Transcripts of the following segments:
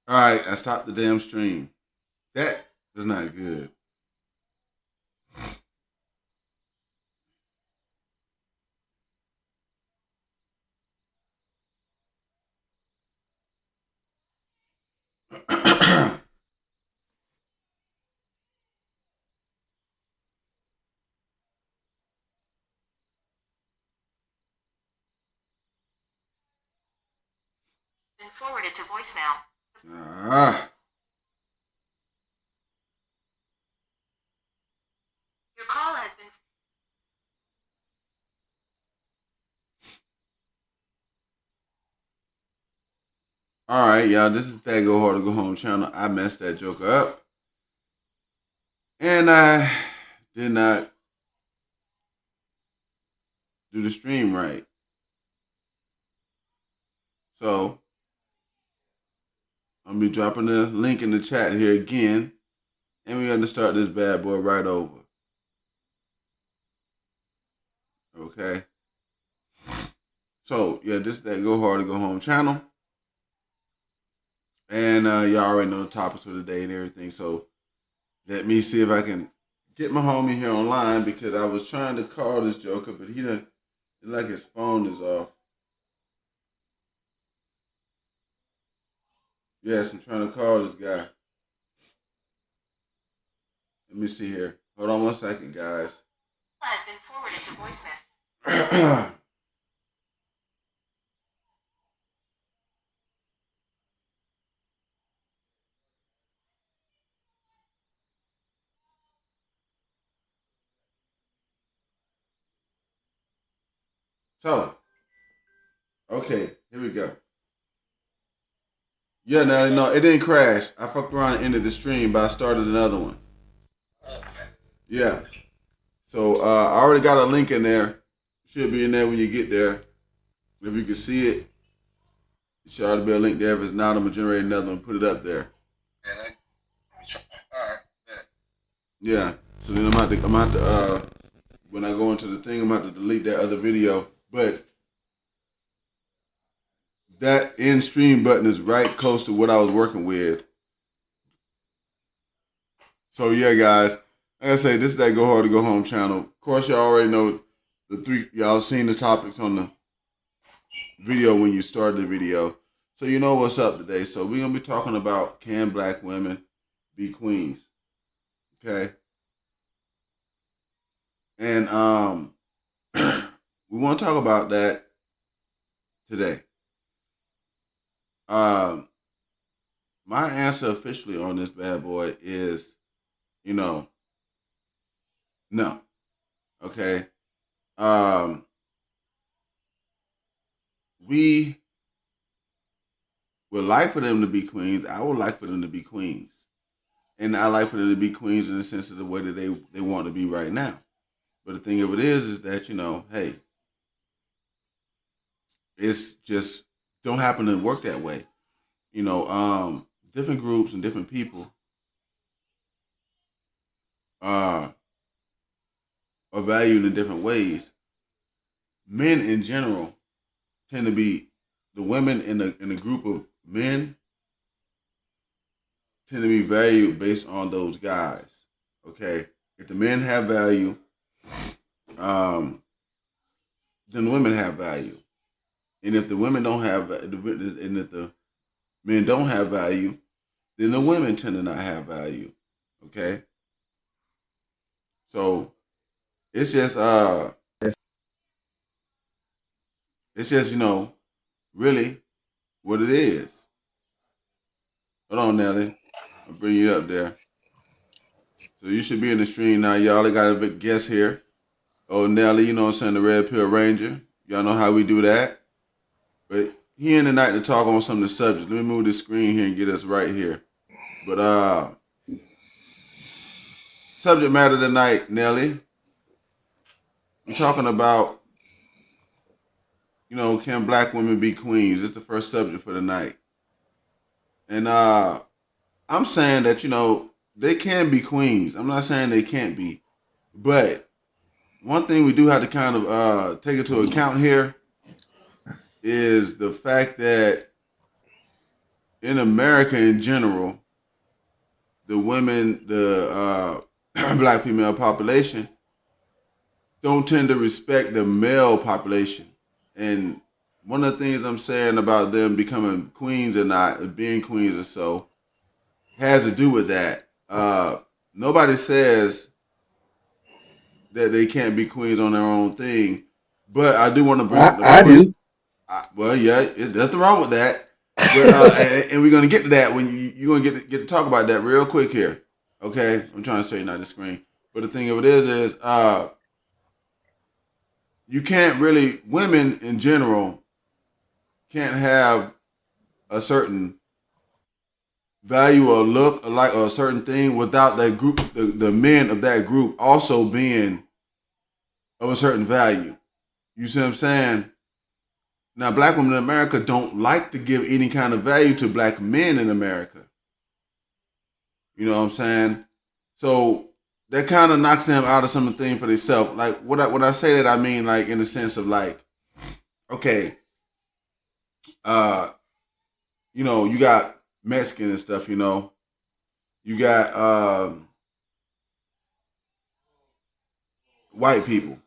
All right, I stopped the damn stream. That is not good. Been forwarded to voicemail. ah, Your call has been. all right, y'all. This is that Go Hard to Go Home channel. I messed that joker up, and I did not do the stream right. So I'm gonna be dropping the link in the chat here again, and we're gonna start this bad boy right over. Okay. So yeah, this is that Go Hard to Go Home channel, and y'all already know the topics for the day and everything. So let me see if I can get my homie here online because I was trying to call this joker, but he done like his phone is off. Yes, I'm trying to call this guy. Let me see here. Hold on 1 second, guys. Has been forwarded to voicemail. So, okay, here we go. Yeah, no, it didn't crash. I fucked around and ended the stream, but I started another one. Yeah. So I already got a link in there. Should be in there when you get there. If you can see it, it should already be a link there. If it's not, I'm gonna generate another one and put it up there. Yeah. So then when I go into the thing, I'm gonna have to delete that other video. But that end stream button is right close to what I was working with. So yeah, guys, like I say, this is that Go Hard to Go Home channel. Of course, y'all already know the three. Y'all seen the topics on the video when you started the video, so you know what's up today. So we're gonna be talking about, can black women be queens? Okay, and we want to talk about that today. Um, my answer officially on this bad boy is, you know, no. Okay. Um, we would like for them to be queens. I would like for them to be queens, and I like for them to be queens in the sense of the way that they want to be right now. But the thing of it is that hey, it's just don't happen to work that way. Different groups and different people uh, are valued in different ways. Men in general tend to be the women in a group of men tend to be valued based on those guys. Okay, if the men have value, um, then women have value, and if the women don't have, and if the men don't have value, then the women tend to not have value. Okay, so it's just really what it is. Hold on, Nelly. I'll bring you up there. So you should be in the stream now, y'all. I got a big guest here. Oh, Nelly, you know what I'm saying, the Red Pill Ranger. Y'all know how we do that. But he in tonight to talk on some of the subjects. Let me move this screen here and get us right here. But subject matter tonight, Nelly. We're talking about, can black women be queens? It's the first subject for the night. And I'm saying that, they can be queens. I'm not saying they can't be. But one thing we do have to kind of take into account here is the fact that in America in general, the women, the black female population, don't tend to respect the male population. And one of the things I'm saying about them becoming queens or not, being queens or so, has to do with that. Nobody says that they can't be queens on their own thing, but I do want to bring up the I point. do. Well, yeah, there's nothing wrong with that. But and we're gonna get to that when you're gonna get to talk about that real quick here. Okay, I'm trying to say not the screen, but the thing of it is you can't really, women in general can't have a certain value or look or like or a certain thing without that group, the men of that group also being of a certain value. You see what I'm saying? Now, black women in America don't like to give any kind of value to black men in America. You know what I'm saying? So that kind of knocks them out of some of the thing for themselves. Like when I say that, I mean like in the sense of like, okay, you got Mexican and stuff, you got white people,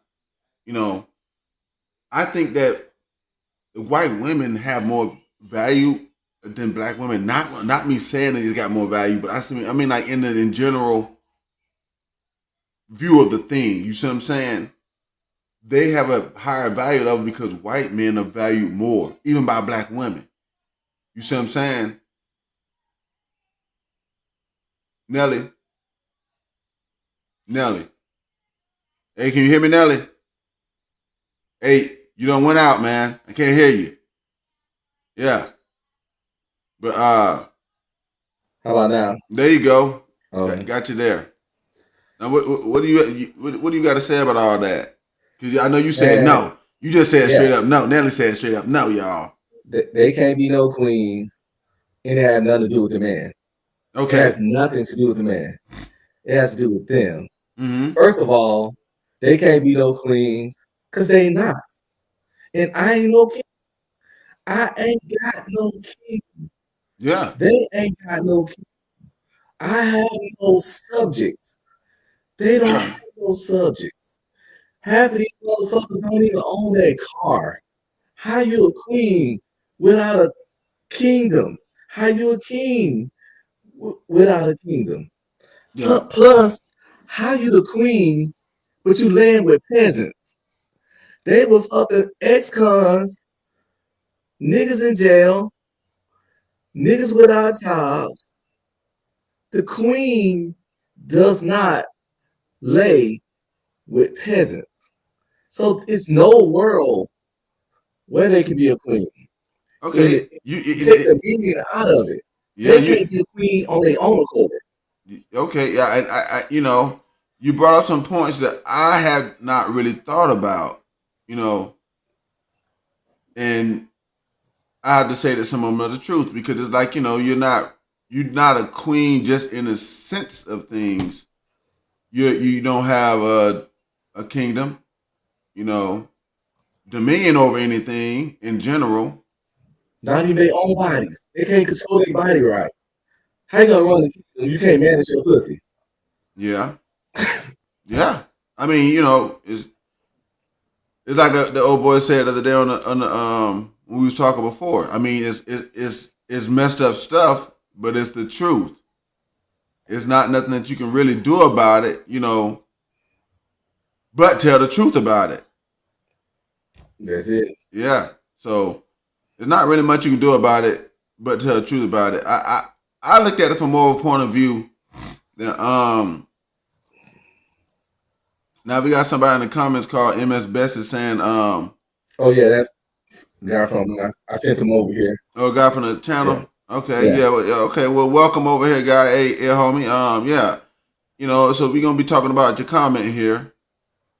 I think that white women have more value than black women. Not me saying that he's got more value, but I mean like in general view of the thing. You see what I'm saying? They have a higher value level because white men are valued more, even by black women. You see what I'm saying? Nelly. Hey, can you hear me, Nelly? Hey, you done went out, man. I can't hear you. Yeah. But How about now? there you go. Okay. Got you there. Now what do you got to say about all that? Because I know you said no. You just said straight up no. Nelly said straight up no, y'all. They can't be no queens, and it has nothing to do with the man. Okay. It has nothing to do with the man. It has to do with them. Mm-hmm. First of all, they can't be no queens because they not. And I ain't no king. I ain't got no king. Yeah. They ain't got no king. I have no subjects. They don't have no subjects. Half of these motherfuckers don't even own their car. How you a queen without a kingdom? How you a king without a kingdom? Yeah. Plus, how you the queen, but you laying with peasants? They were fucking ex-cons, niggas in jail, niggas without jobs. The queen does not lay with peasants. So it's no world where they can be a queen. Okay. You take the meaning out of it. Yeah. They can't be a queen on their own accord. Okay. Yeah. I you brought up some points that I had not really thought about. And I have to say that some of them are the truth because it's like you're not a queen just in the sense of things. You don't have a kingdom, dominion over anything in general. Not even their own bodies. They can't control their body right. How you gonna run the kingdom? You can't manage your pussy. Yeah, yeah. I mean, it's like the old boy said the other day on the when we was talking before. I mean, it's messed up stuff, but it's the truth. It's not nothing that you can really do about it, but tell the truth about it. That's it. Yeah. So there's not really much you can do about it, but tell the truth about it. I look at it from more of a point of view than Now we got somebody in the comments called MS Best is saying oh yeah, that's guy from I sent him over here. Oh, guy from the channel. Yeah. Okay, yeah. Okay, well, welcome over here, guy. Hey, homie. Yeah. So we're gonna be talking about your comment here.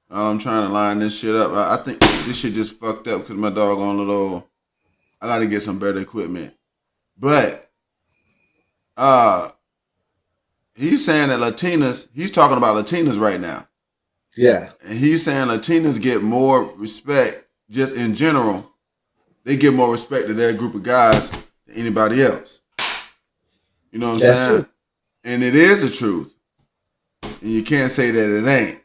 I'm trying to line this shit up. I think this shit just fucked up because my dog on little. I gotta get some better equipment. But he's saying that Latinas, he's talking about Latinas right now. Yeah. And he's saying Latinas get more respect just in general. They give more respect to their group of guys than anybody else. You know what I'm That's saying? true. And it is the truth. And you can't say that it ain't.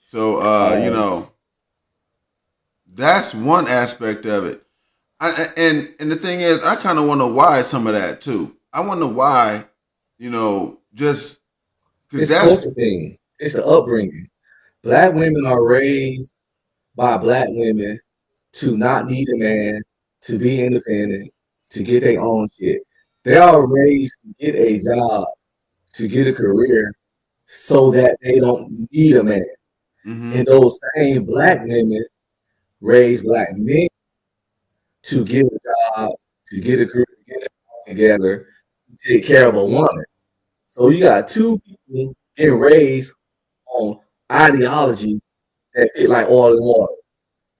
So you know, that's one aspect of it. And the thing is, I kind of wonder why some of that too. I wonder why, you know, just because It's a that's culture thing. It's the upbringing. Black women are raised by black women to not need a man, to be independent, to get their own shit. They are raised to get a job, to get a career, so that they don't need a man. mm-hmm, And those same black women raise black men to get a job, to get a career, to get it all together, to take care of a woman. So you got two people getting raised on ideology that fit like oil and water.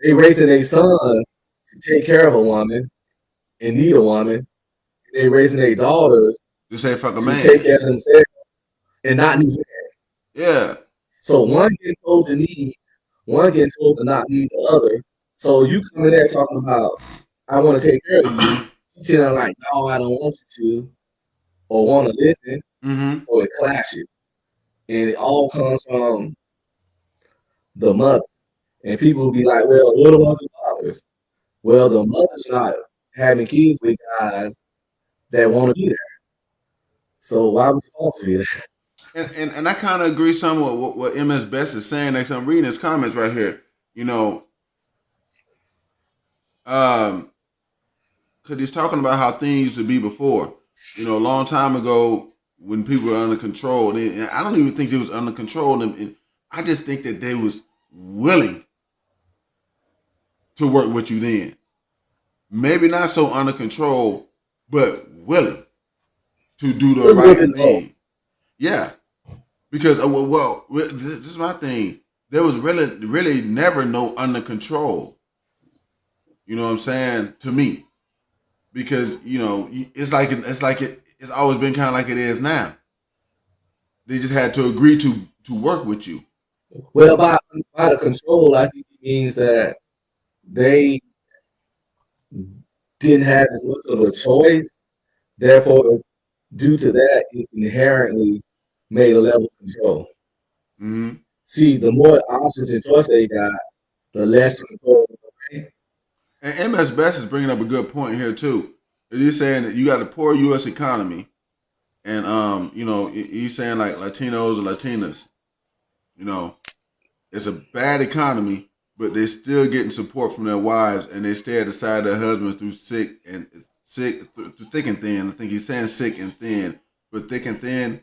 They raising their sons to take care of a woman and need a woman. They raising their daughters just say fuck a to take man. care of themselves and not need. Yeah, So one getting told to need, one getting told to not need the other. So you come in there talking about, I want to take care of you. She's sitting there like, no, I don't want you to, or want to listen. mm-hmm, So it clashes. And it all comes from the mother. And people will be like, well, what about the fathers? Well, the mother's not having kids with guys that want to be there. So why would you force me that? and I kind of agree somewhat with what MS Best is saying. Next, I'm reading his comments right here. You know, because he's talking about how things used to be before. You know, a long time ago when people were under control. And I don't even think they was under control. And I just think that they was willing to work with you then. Maybe not so under control, but willing to do the Let's look right at the thing. Yeah, because well, this is my thing. There was really never no under control. You know what I'm saying to me? Because you know it's always been kind of like it is now. They just had to agree to work with you. well by the control, I think it means that they didn't have as much of a choice. Therefore, due to that, it inherently made a level of control. Mm-hmm. See, the more options and choice they got, the less control. And MS Best is bringing up a good point here too. He's saying that you got a poor U.S. economy, and you know, he's saying like Latinos or Latinas, you know, it's a bad economy, but they're still getting support from their wives, and they stay at the side of their husbands through through thick and thin. I think he's saying sick and thin, but thick and thin,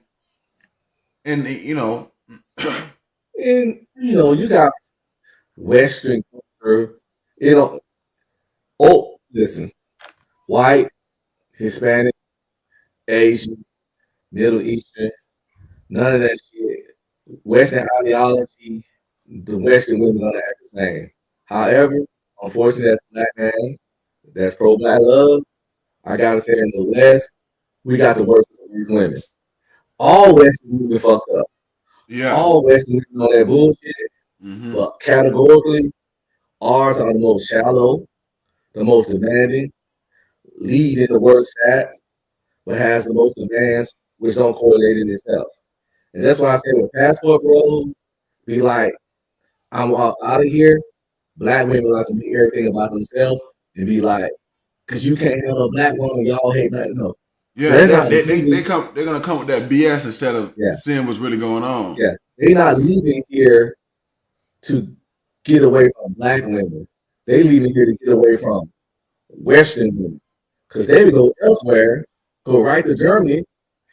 and you know, And you know, you got Western culture. You know, oh, listen, white, Hispanic, Asian, Middle Eastern, none of that shit. Western ideology, the Western women gonna act the same. However, unfortunately, as a black man, that's pro black love. I gotta say, in the West, we got the worst of these women. All Western women fucked up. yeah, All Western women on that bullshit. mm-hmm. But categorically, ours are the most shallow, the most demanding, lead in the worst stats, but has the most demands, which don't correlate in itself. And that's why I say with passport bros, be like, I'm out of here. Black women like to be everything about themselves and be like, because you can't have a black woman, y'all hate nothing. No, Yeah, they're not they leaving. come. They're gonna come with that BS instead of Yeah, seeing what's really going on. yeah. They're not leaving here to get away from black women. They leaving here to get away from Western women. Because they would go elsewhere, go right to Germany and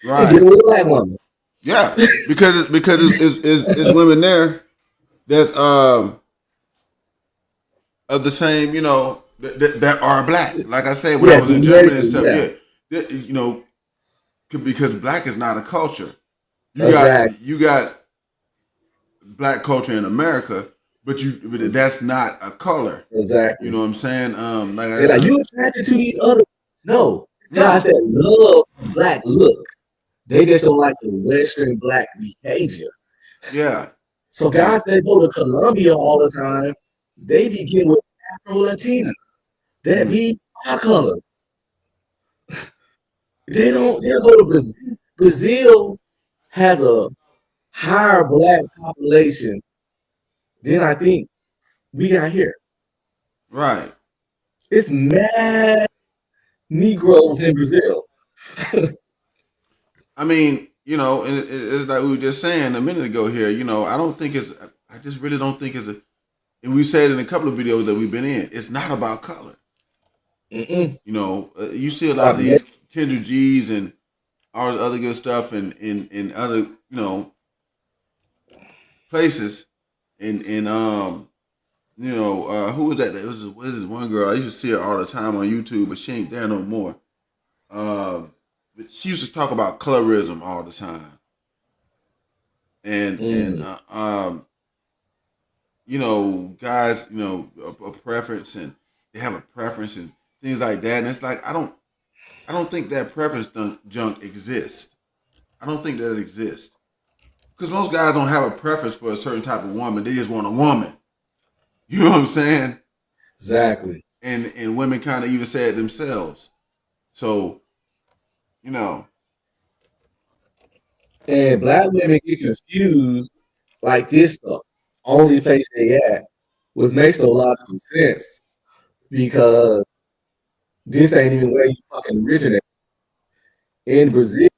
Right. get away with a black woman. Yeah, because it's women there that's of the same, you know, that are black. Like I said, when I Yeah, was in Germany and genetically, stuff, yeah. yeah, you know, because black is not a culture. Exactly. You got black culture in America, but that's not a color. You Exactly. know what I'm saying? Like They're like, you attracted to these other. No. Guys no, that love the black look. They just don't like the Western black behavior. yeah, So guys that go to Colombia all the time, they begin with Afro Latinas that mm, be our colors. They don't. They'll go to Brazil. Brazil has a higher black population than I think we got here. Right. It's mad Negroes in Brazil. I mean, and it's like we were just saying a minute ago here. I don't think it's. I just really don't think it's a. And we said in a couple of videos that we've been in, it's not about color. Mm-mm. You see a lot of these Kendra G's and all the other good stuff in other places, and who was that? It was this one girl. I used to see her all the time on YouTube, but she ain't there no more. But she used to talk about colorism all the time, and guys, a preference, and they have a preference and things like that. And it's like I don't think that preference junk exists. I don't think that it exists because most guys don't have a preference for a certain type of woman. They just want a woman. You know what I'm saying? Exactly. And women kind of even say it themselves. So, And black women get confused like this stuff. Only place they at, which makes no logical sense because this ain't even where you fucking originate. In Brazil,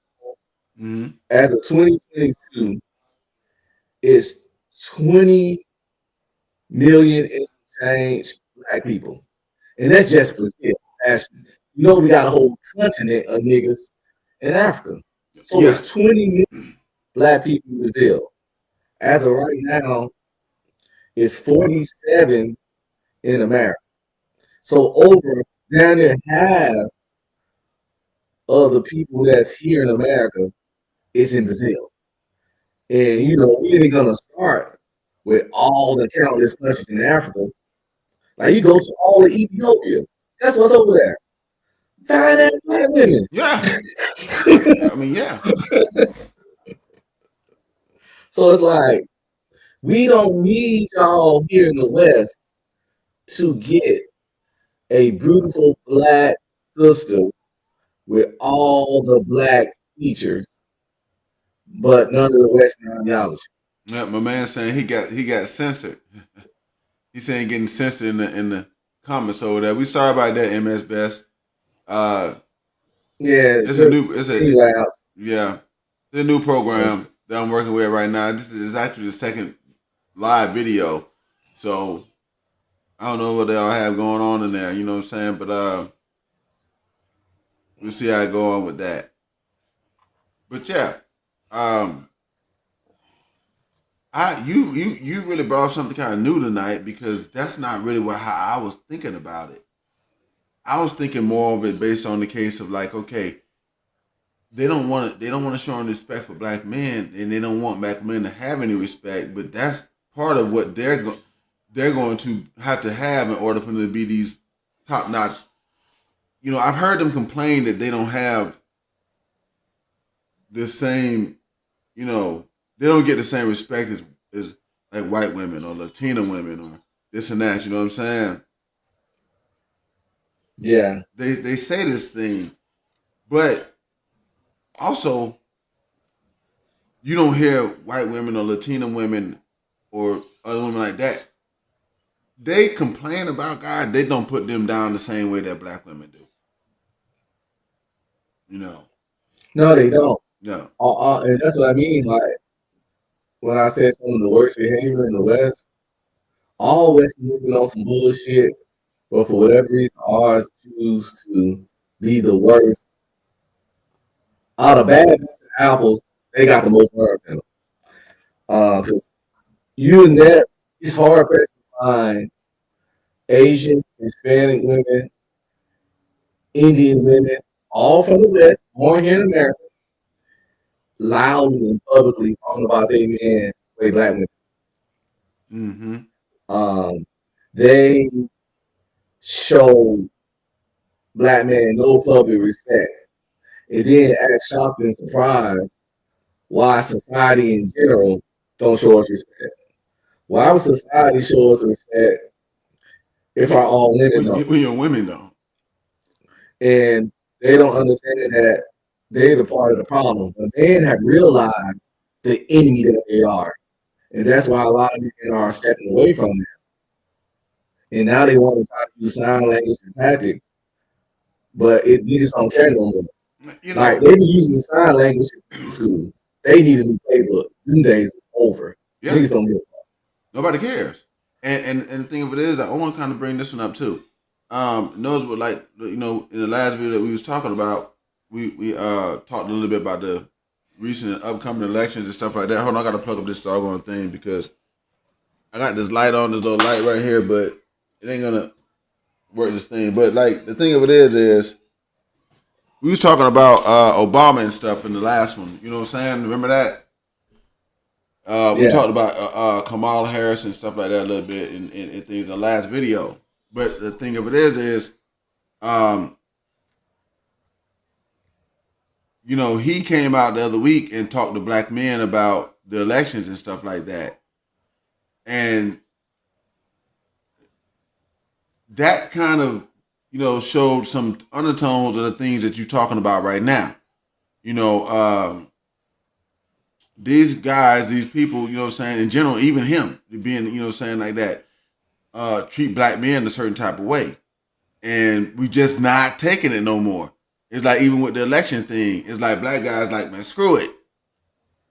as of 2022, it's 20 million and change black people. And that's just Brazil. We got a whole continent of niggas in Africa. So it's 20 million black people in Brazil. As of right now, it's 47 in America. So over down there half of the people that's here in America is in Brazil. And we ain't gonna start with all the countless countries in Africa. Like you go to all of Ethiopia. That's what's over there. Fine ass black women. Yeah. I mean, yeah. So it's like we don't need y'all here in the West to get a beautiful black sister with all the black features, but none of the Western ideology. Yeah, my man saying he got censored. He's saying getting censored in the comments over there. We sorry about that, MS Best. Yeah, it's a new program that I'm working with right now. This is actually the second live video, so I don't know what they all have going on in there. You know what I'm saying? But we'll see how I go on with that. But yeah, you really brought up something kind of new tonight because that's not really how I was thinking about it. I was thinking more of it based on the case of like, okay, they don't want to show any respect for black men, and they don't want black men to have any respect. But that's part of what they're going to have in order for them to be these top notch. I've heard them complain that they don't have the same, they don't get the same respect as like white women or Latina women or this and that. You know what I'm saying? Yeah. They say this thing, but also you don't hear white women or Latina women or other women like that. They complain about God. They don't put them down the same way that black women do. No, they don't. No. And that's what I mean. Like when I said some of the worst behavior in the West, all Western moving on some bullshit, but for whatever reason, ours choose to be the worst. Out of bad apples, they got the most nerve in them. Because it's hard to find Asian, Hispanic women, Indian women, all from the West, born here in America, loudly and publicly talking about their men way black women. Mm-hmm. They show black men no public respect. And then act shocked and surprised why society in general don't show us respect. Why would society show us respect if our all women don't? When your women don't. And they don't understand that they're the part of the problem. But men have realized the enemy that they are. And that's why a lot of men are stepping away from them. And now they want to try to use sign language and tactics, but they just don't care no more. You Like know, they be using sign language in school. They need a new playbook. Them days is over. yeah, Niggas don't give a fuck. nobody cares. And the thing of it is, I want to kind of bring this one up too. Knows what, like, you know, in the last video that we was talking about, we talked a little bit about the recent upcoming elections and stuff like that. Hold on, I gotta plug up this doggone thing because I got this light on, this little light right here, but it ain't gonna work this thing. But like the thing of it is we was talking about Obama and stuff in the last one. You know what I'm saying? Remember that? We Yeah. talked about Kamala Harris and stuff like that a little bit in things in the last video. But the thing of it is, you know, he came out the other week and talked to black men about the elections and stuff like that. And that kind of, you know, showed some undertones of the things that you're talking about right now. You know, these guys, these people, you know what I'm saying, in general, even him being, you know what I'm saying, like that, treat black men a certain type of way. And we just not taking it no more. It's like even with the election thing, it's like black guys like, man, screw it.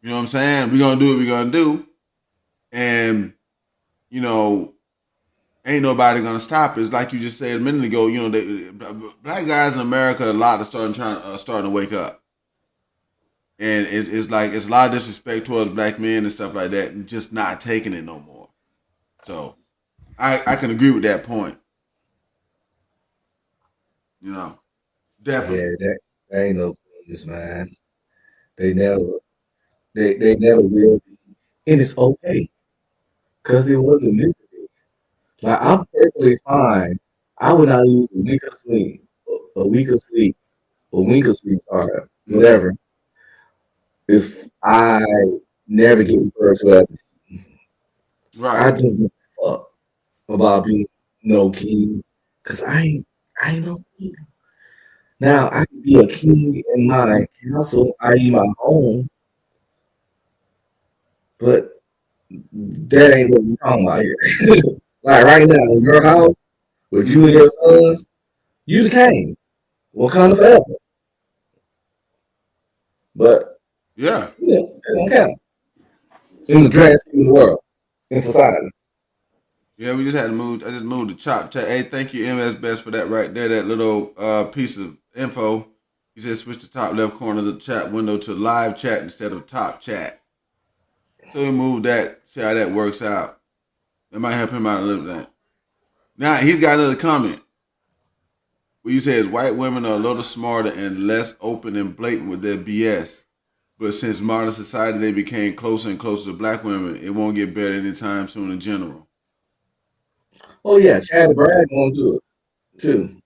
You know what I'm saying? We're gonna do what we're gonna do. And, you know, ain't nobody gonna stop it. It's like you just said a minute ago, you know, black guys in America, a lot are starting to wake up. And it's like it's a lot of disrespect towards black men and stuff like that, and just not taking it no more. So I can agree with that point. You know, definitely. Yeah, that ain't no business, man. They never they never will be. And it's okay. Cause it wasn't meant to be. Like I'm perfectly fine. I would not lose a week of sleep, a week of sleep, a wink of sleep, or whatever, if I never get referred to as I Right. don't give a fuck about being no king. Cause I ain't no king. Now I can be a king in my castle, i.e. my home, but that ain't what we're talking about here. Like right now in your house with you and your sons, you the king. Wakanda forever. But Yeah. yeah, that don't count in the grand scheme of the world, in society. Yeah, we just had to move. I just moved the chop chat. Hey, thank you, MS Best, for that right there. That little piece of info. He said switch the top left corner of the chat window to live chat instead of top chat. So we moved that. See how that works out. That might help him out a little bit. Now he's got another comment. What you say is white women are a little smarter and less open and blatant with their BS. But since modern society they became closer and closer to black women, it won't get better anytime soon in general. Oh yeah, Chad Brad going through it too.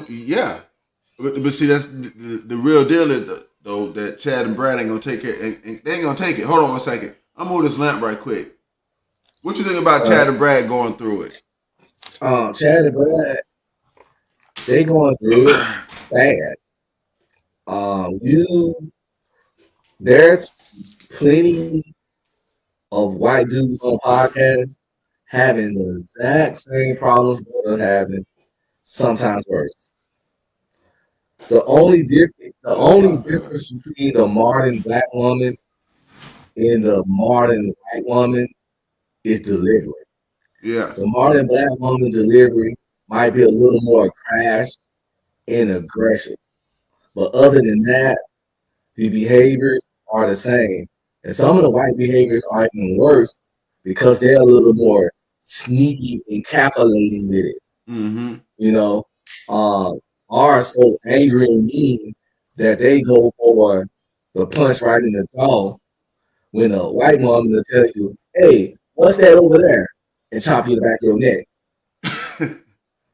Yeah. But see, that's the real deal is though that Chad and Brad ain't gonna take it. And they ain't gonna take it. Hold on one second. I'm move this lamp right quick. What you think about Chad and Brad going through it? Chad and Brad, they going through it bad. There's plenty of white dudes on podcasts having the exact same problems they're having, sometimes worse. The only difference between the modern black woman and the modern white woman is delivery. Yeah. The modern black woman delivery might be a little more crass and aggressive, but other than that, the behaviors are the same. And some of the white behaviors are even worse because they're a little more sneaky and calculating with it. Mm-hmm. You know, are so angry and mean that they go for the punch right in the jaw when a white woman will tell you, hey, what's that over there? And chop you in the back of your neck.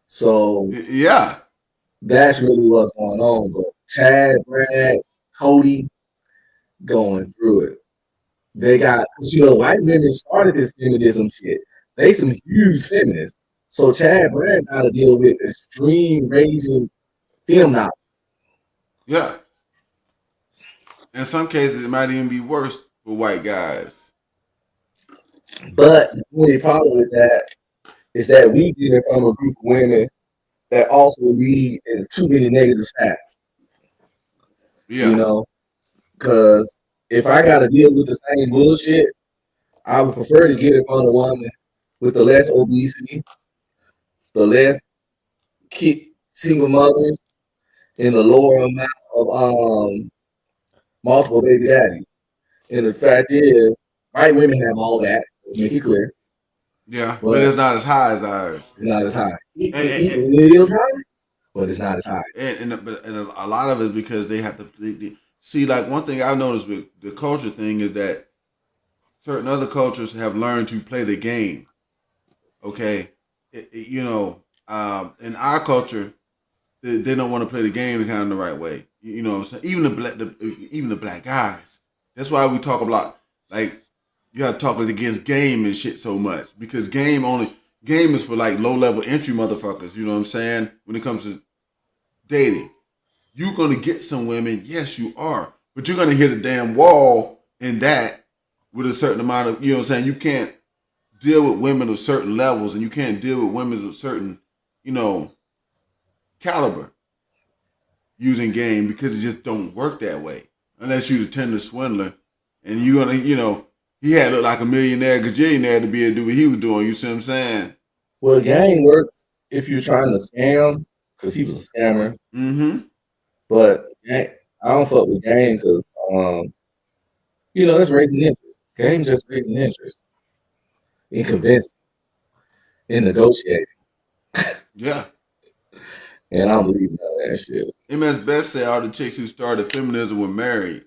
So Yeah. that's really what's going on. But Chad, Brad, Cody going through it. They got, white women started this feminism shit. They some huge feminists. So Chad Brad got to deal with extreme raising film knowledge. Yeah. In some cases, it might even be worse for white guys. But the only problem with that is that we get it from a group of women that also lead in too many negative stats. You Yeah, know, because if I got to deal with the same bullshit, I would prefer to get it from a woman with the less obesity, the less single mothers, and the lower amount of multiple baby daddies. And the fact is, white women have all that. Let's make it clear, yeah, but but it's not as high as ours. it's not as high. And, It is high, but it's not as high. and a lot of it is because they have to see. Like one thing I've noticed with the culture thing is that certain other cultures have learned to play the game. Okay, in our culture, they don't want to play the game kind of the right way. You know, what I'm saying? Even the black guys. That's why we talk about like you got to talk against game and shit so much because game is for like low level entry motherfuckers. You know what I'm saying? When it comes to dating, you're gonna get some women. Yes, you are, but you're gonna hit a damn wall in that with a certain amount of. You know what I'm saying? You can't deal with women of certain levels, and you can't deal with women of certain, you know, caliber using game because it just don't work that way unless you're the tender swindler and you're gonna, he had to look like a millionaire gajillionaire to be able to do what he was doing. You see what I'm saying? Well, game works if you're trying to scam, because he was a scammer. Mm-hmm. But I don't fuck with game because, that's raising interest. Game just raising interest in convincing, in negotiating. Yeah. And I don't believe none of that shit. MS Best said all the chicks who started feminism were married.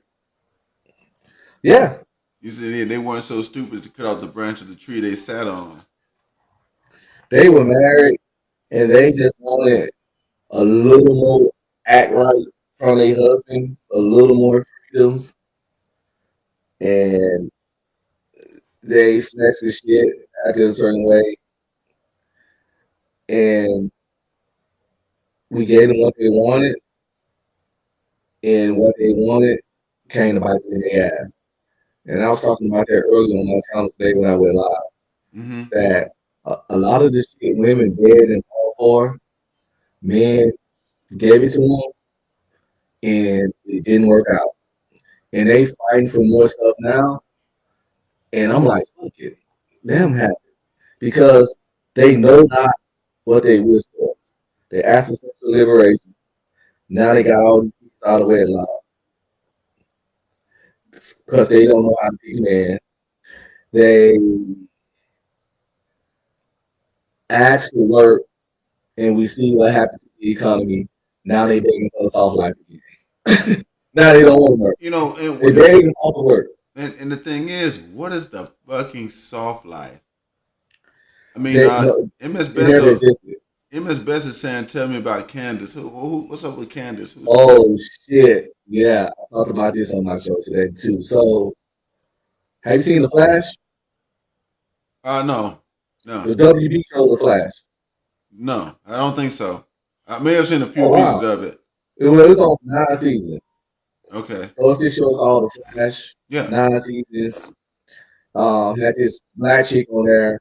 Yeah. You said they weren't so stupid to cut off the branch of the tree they sat on. They were married and they just wanted a little more act right from their husband, a little more freedoms, and they flex the shit acted a certain way, and we gave them what they wanted, and what they wanted came to bite them in the ass. And I was talking about that earlier on my channel today when I went live. Mm-hmm. That a lot of the shit women did and all for, men gave it to them, and it didn't work out. And they fighting for more stuff now. And I'm like, fuck it, let them have it, because they know not what they wish for. They asked for sexual liberation. Now they got all these people out of wedlock because they don't know how to be man. They ask for work, and we see what happened to the economy. Now they begging for a soft life again. Now they don't want to work. They begging all the work. And the thing is, what is the fucking soft life? I mean, MS Best is saying, "Tell me about Candace. What's up with Candace?" Shit, yeah, I talked about this on my show today too. So, have you seen The Flash? No. The WB show The Flash. No, I don't think so. I may have seen a few pieces of it. It was on 9 seasons. Okay. So it's this show called The Flash. Yeah. 9 seasons. Had this black chick on there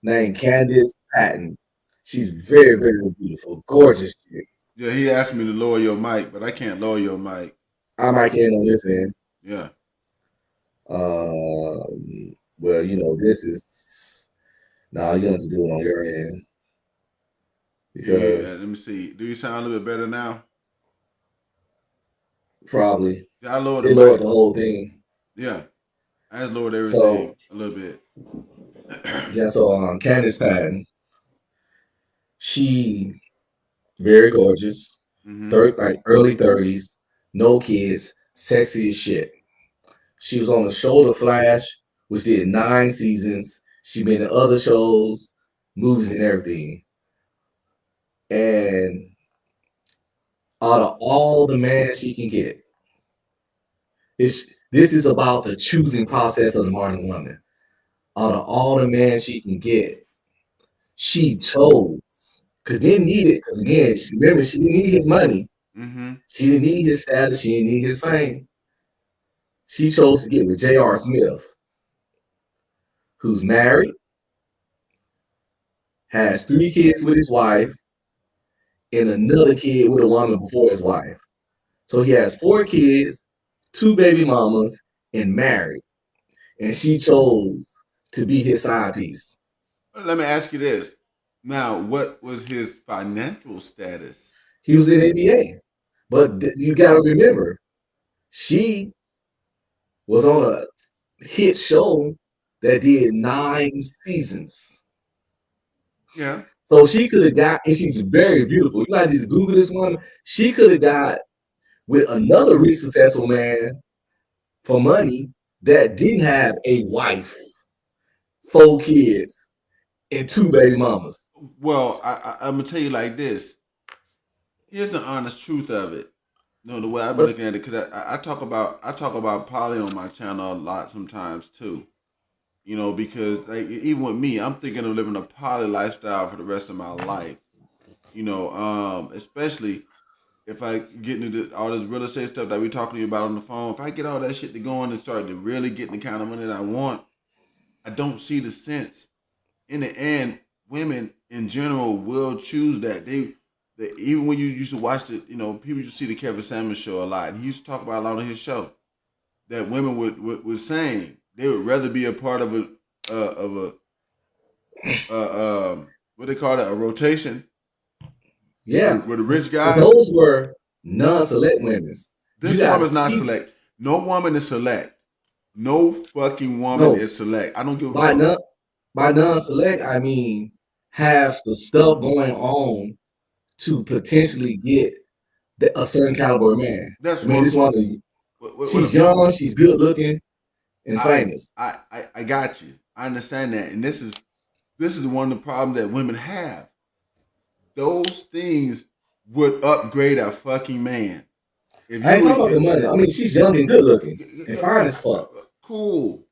named Candace Patton. She's very, very beautiful, gorgeous chick. Yeah, he asked me to lower your mic, but I can't lower your mic. I mic in on this end. Yeah. Well, this is now you have to do it on your end. Because let me see. Do you sound a little bit better now? Probably. Yeah, I lowered the lowered the whole thing. Yeah. I just lowered everything a little bit. Yeah, so Candace Patton, she very gorgeous, early 30s, no kids, sexy as shit. She was on the show The Flash, which did 9 seasons. She been in other shows, movies, and everything. And out of all the man she can get, this is about the choosing process of the modern woman. Out of all the man she can get, she chose, because didn't need it. Because again, remember, she didn't need his money. Mm-hmm. She didn't need his status. She didn't need his fame. she chose to get with J.R. Smith, who's married, has 3 kids with his wife, and another kid with a woman before his wife. So he has 4 kids, 2 baby mamas, and married. And she chose to be his side piece. Let me ask you this. Now, what was his financial status? He was in NBA. But you got to remember, she was on a hit show that did 9 seasons. Yeah. So she could have got, and she's very beautiful. You might need to Google this woman. She could have got with another really successful man for money that didn't have a wife, 4 kids, and 2 baby mamas. Well, I'm gonna tell you like this. Here's the honest truth of it. You know, the way I've been looking at it, because I talk about poly on my channel a lot sometimes too. You know, because like even with me, I'm thinking of living a poly lifestyle for the rest of my life. You know, especially if I get into all this real estate stuff that we talking to you about on the phone. If I get all that shit to going and start to really getting the kind of money that I want, I don't see the sense. In the end, women in general will choose that. They even when you used to watch the, you know, people used to see the Kevin Samuels show a lot. And he used to talk about a lot on his show that women would saying they would rather be a part of a what they call it, a rotation. Yeah, with a rich guy. But those were non-select women. This woman's not select. No woman is select. No fucking woman is select. I don't give a fuck. By non-select, I mean have the stuff going on to potentially get a certain caliber of man. That's this woman. She's young, she's good looking, and famous. I got you. I understand that, and this is one of the problems that women have. Those things would upgrade a fucking man. If I ain't talking about the money. I mean, she's young and good looking and fine as fuck. Cool.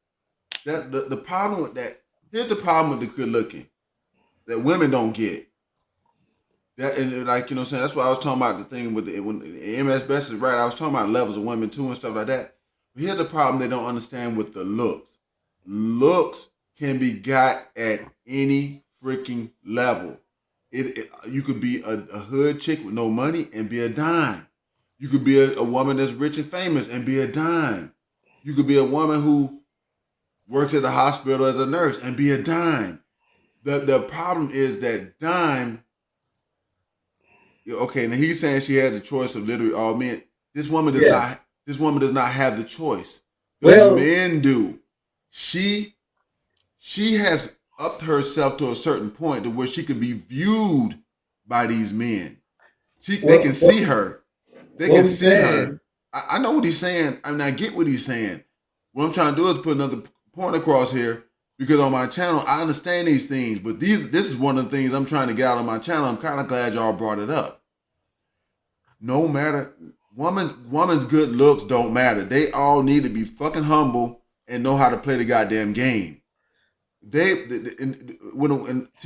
That the problem with that. Here's the problem with the good looking that women don't get. That, and like, you know what I'm saying, that's why I was talking about the thing with when MS Best is right. I was talking about levels of women too and stuff like that. But here's the problem they don't understand with the looks. Looks can be got at any freaking level. You could be a hood chick with no money and be a dime. You could be a woman that's rich and famous and be a dime. You could be a woman who works at the hospital as a nurse and be a dime. The problem is that dime. Okay, now he's saying she had the choice of literally all men. This woman does not. This woman does not have the choice. The men do. She has upped herself to a certain point to where she can be viewed by these men. They can see her. They can see her. I know what he's saying. I mean, I get what he's saying. What I'm trying to do is put another point across here, because on my channel, I understand these things, but this is one of the things I'm trying to get out on my channel. I'm kind of glad y'all brought it up. No matter, woman's good looks don't matter. They all need to be fucking humble and know how to play the goddamn game. See,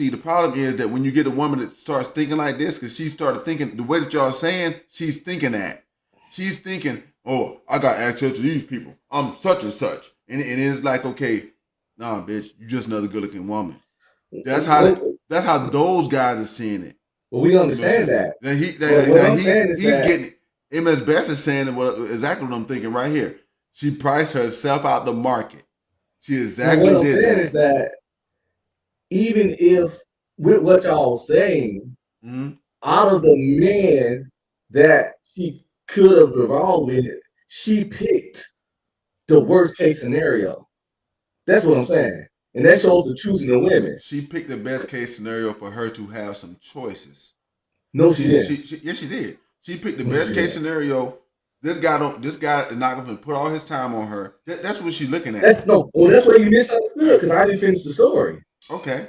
the problem is that when you get a woman that starts thinking like this, because she started thinking the way that y'all saying, she's thinking that. She's thinking, oh, I got access to these people. I'm such and such. And it's like, okay, nah, bitch, you just another good looking woman. That's how those guys are seeing it. Well, we understand that. Now he's getting it. MS Best is saying exactly what I'm thinking right here. She priced herself out the market. She exactly did that. What I'm saying is that even if with what y'all saying, out of the men that she could have revolved with, she picked the worst case scenario. That's what I'm saying. And that shows the choosing of women. She picked the best case scenario for her to have some choices. No, she didn't. Yes, she did. She picked the best case scenario. This guy is not going to put all his time on her. That's what she's looking at. That's where you misunderstood, because I didn't finish the story. Okay.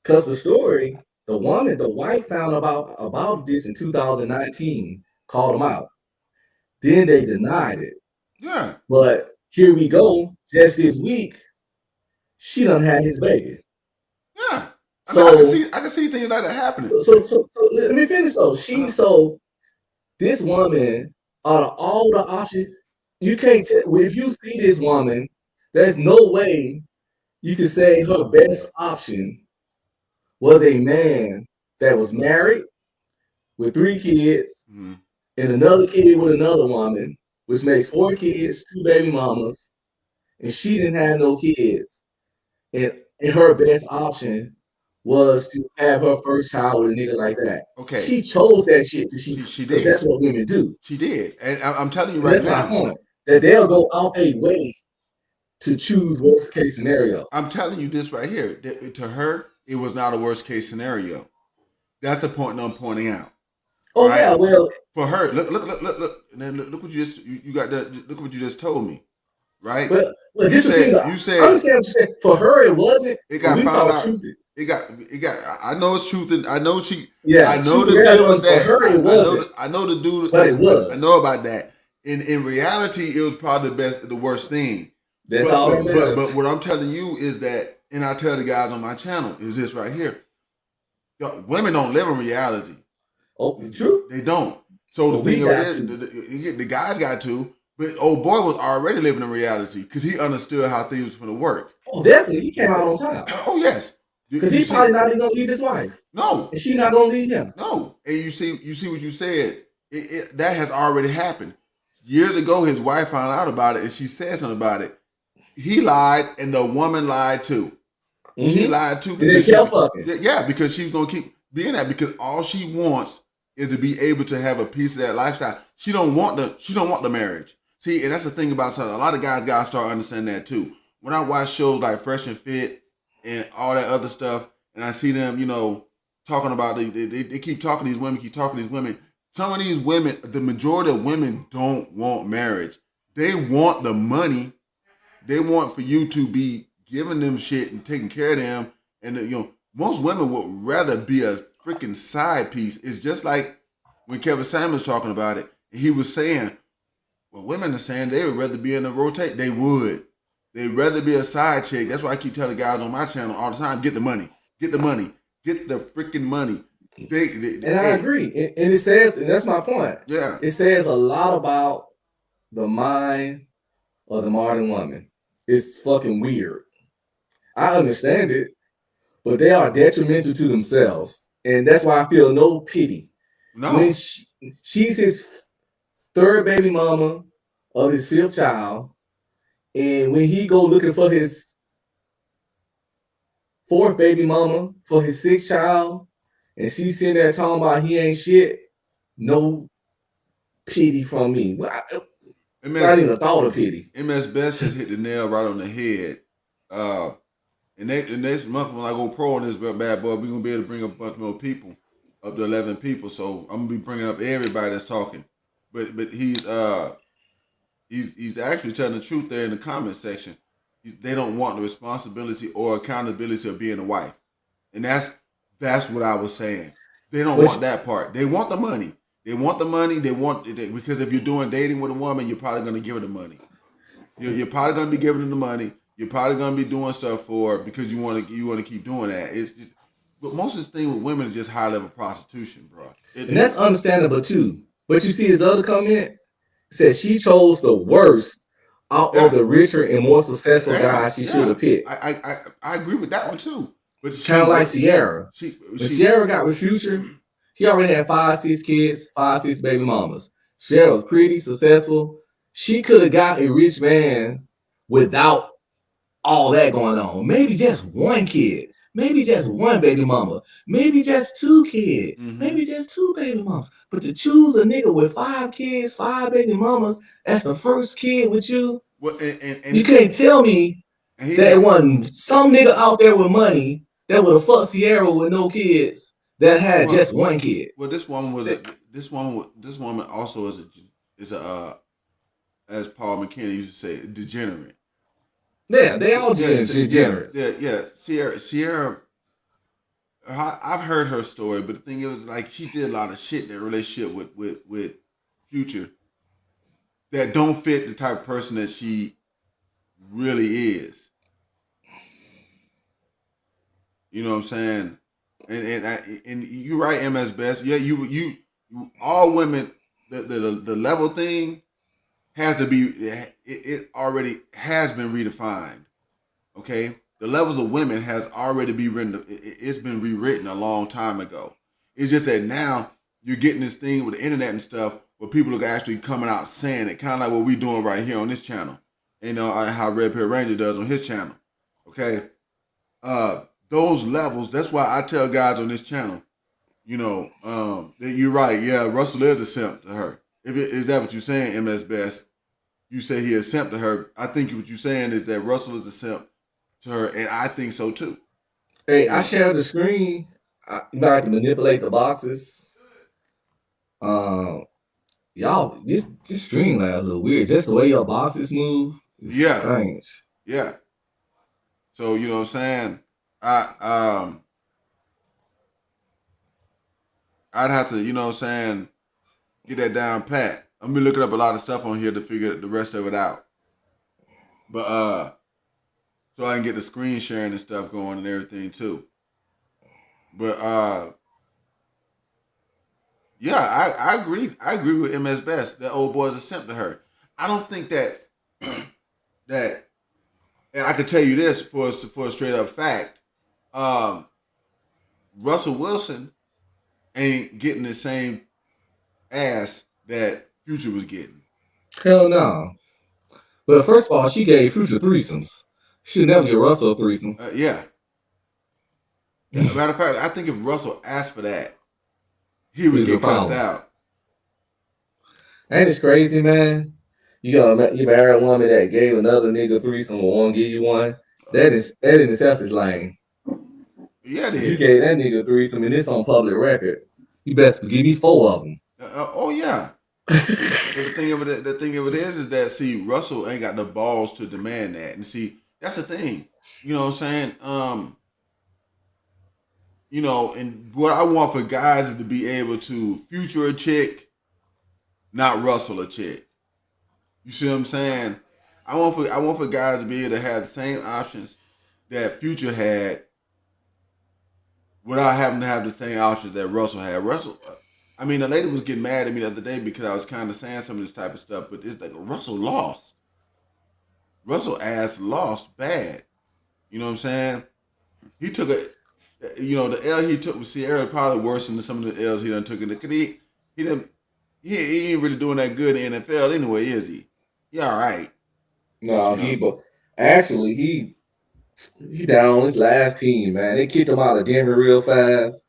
Because the story, the wife found about this in 2019, called them out. Then they denied it. Yeah. But here we go. Just this week, she done had his baby. Yeah. I can see things like that happening. So let me finish though. So this woman, out of all the options, You can't tell if you see this woman, there's no way you can say her best option was a man that was married with 3 kids Mm-hmm. and another kid with another woman, which makes 4 kids, 2 baby mamas, and she didn't have no kids. And her best option was to have her first child with a nigga like that. Okay, She chose that shit she because did. that's what women do. She did, and I'm telling you And right that's my now. point. That they'll go out a way to choose worst case scenario. I'm telling you this right here. To her, it was not a worst case scenario. That's the point I'm pointing out. Oh Right? yeah, well, For her, look. And then look what you just you got. Look what you just told me. Right? well, You this is the thing. said I understand what you said. For her, it wasn't. it But got we found talk out. truth. It got. I know it's truth, and I know she. Yeah, I know truth the deal with for that. her, it wasn't. I know the dude. But it was. I know about that. In reality, it was probably the worst thing. That's all that matters. But what I'm telling you is that, and I tell the guys on my channel, is this right here. Women don't live in reality. Oh, true. They don't. So But the thing we of it got is, the guys got to, but old boy was already living in reality because he understood how things was going to work. Oh, definitely. He came out on top. Oh yes, Because he's probably not even gonna leave his wife. No, And she not gonna leave him. no. And you see what you said. That has already happened. Years ago, his wife found out about it, and she said something about it. He lied, and the woman lied too. Mm-hmm. She lied too. And they kept fucking. Yeah, because she's gonna keep being that because all she wants is to be able to have a piece of that lifestyle. She don't want the marriage. See, and that's the thing about something. A lot of guys gotta start understanding that too. When I watch shows like Fresh and Fit and all that other stuff, and I see them, talking about they keep talking to these women, keep talking to these women. Some of these women, the majority of women don't want marriage. They want the money. They want for you to be giving them shit and taking care of them. And most women would rather be a freaking side piece. It's just like when Kevin Samuels talking about it. He was saying, well, women are saying they would rather be in the rotate. They would. They'd rather be a side chick. That's why I keep telling guys on my channel all the time, get the money. Get the money. Get the freaking money. And I agree. And it says, and that's my point. Yeah. It says a lot about the mind of the modern woman. It's fucking weird. I understand it, but they are detrimental to themselves. And that's why I feel no pity. No. When she's his third baby mama of his 5th child, and when he go looking for his 4th baby mama for his 6th child, and she's sitting there talking about he ain't shit, no pity from me. Not even a thought of pity. MS Best just hit the nail right on the head. And next month when I go pro on this bad boy, we're gonna be able to bring up a bunch more people, up to 11 people. So I'm gonna be bringing up everybody that's talking. But he's actually telling the truth there in the comment section. They don't want the responsibility or accountability of being a wife, and that's what I was saying. They don't want that part. They want the money. They want the money. Because if you're doing dating with a woman, you're probably gonna give her the money. You're probably gonna be giving her the money. You're probably gonna be doing stuff for her because you want to keep doing that. It's just, but most of the thing with women is just high level prostitution, bro. And that's understandable too. But you see his other comment said she chose the worst out of the richer and more successful guys she should have picked. I agree with that one too. But kind of like Sierra. When Sierra got with Future, he already had 5, 6 kids, 5, 6 baby mamas. Sierra was pretty successful. She could have got a rich man without all that going on. Maybe just 1 kid. Maybe just 1 baby mama. Maybe just 2 kids. Mm-hmm. Maybe just 2 baby mamas. But to choose a nigga with 5 kids, 5 baby mamas, as the first kid with you, well, and you can't tell me that it wasn't some nigga out there with money that would have fucked Sierra with no kids that had just 1 kid. Well, this woman also is a as Paul McKinney used to say, degenerate. Yeah, they all degenerates. Yeah. Sierra. I've heard her story, but the thing is, like, she did a lot of shit in that relationship with Future that don't fit the type of person that she really is. You know what I'm saying? And you're right, MS Best. Yeah, you all women. The level thing has to be. It already has been redefined. Okay, the levels of women has already been written. It's been rewritten a long time ago. It's just that now you're getting this thing with the internet and stuff where people are actually coming out saying it, kind of like what we're doing right here on this channel. You know how Red Pill Ranger does on his channel. Okay, those levels. That's why I tell guys on this channel, you know, that you're right. Yeah, Russell is a simp to her. Is that what you're saying, MS Best? You say he is simp to her. I think what you're saying is that Russell is a simp to her, and I think so too. Hey, I shared the screen. You might have to manipulate the boxes. Y'all, this screen like a little weird. Just the way your boxes move is strange. Yeah. So you know what I'm saying? I'd have to, you know what I'm saying, get that down pat. I'm gonna be looking up a lot of stuff on here to figure the rest of it out. But so I can get the screen sharing and stuff going and everything too. But yeah, I agree. I agree with MS Best. That old boy's a simp to her. I don't think that that, and I can tell you this for a straight up fact. Russell Wilson ain't getting the same ass that Future was getting. Hell no. Well, first of all, she gave Future threesomes. She never give Russell a threesome. Yeah. Matter of fact, I think if Russell asked for that, he would get cussed out. Ain't it crazy, man? You marry a woman that gave another nigga threesome or won't give you one. That in itself is lame. Yeah, it is. You gave that nigga threesome and it's on public record. You best give me 4 of them. Oh yeah. The thing of it is that, see, Russell ain't got the balls to demand that, and see, that's the thing. You know what I'm saying? You know, and what I want for guys is to be able to Future a chick, not Russell a chick. You see what I'm saying? I want for guys to be able to have the same options that Future had without having to have the same options that Russell had. I mean, the lady was getting mad at me the other day because I was kind of saying some of this type of stuff, but it's like Russell lost. Russell ass lost bad. You know what I'm saying? He took the L he took with Sierra probably worse than some of the L's he done took. He ain't really doing that good in the NFL anyway, is he? He all right. No, he down on his last team, man. They kicked him out of Denver real fast.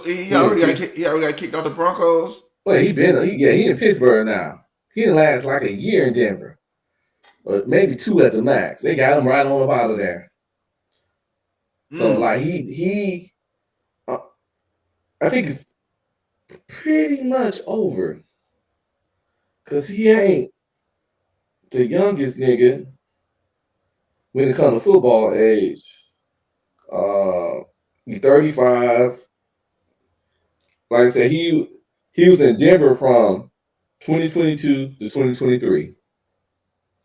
He already got kicked out the Broncos. Well, he in Pittsburgh now. He didn't last like a year in Denver, or maybe 2 at the max. They got him right on up out of there. So like he I think it's pretty much over, cause he ain't the youngest nigga when it comes to football age. He's 35. Like I said, he was in Denver from 2022 to 2023.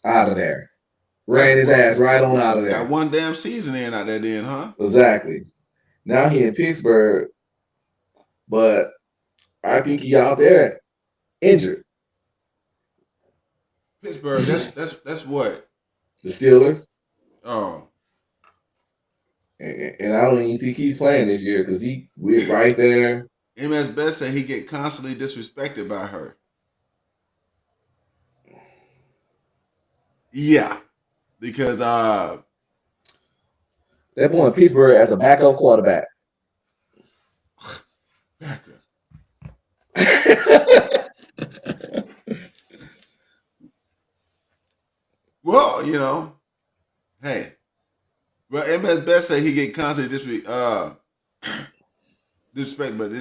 Out of there. Ran his ass right on out of there. Got one damn season in out there then, huh? Exactly. Now he in Pittsburgh, but I think he out there injured. Pittsburgh, that's what? The Steelers. Oh. And I don't even think he's playing this year because he went right there. MS Best said he get constantly disrespected by her. Yeah. Because that boy in Pittsburgh as a backup quarterback. Well, you know, hey. Well, MS Best said he get constantly disrespect, but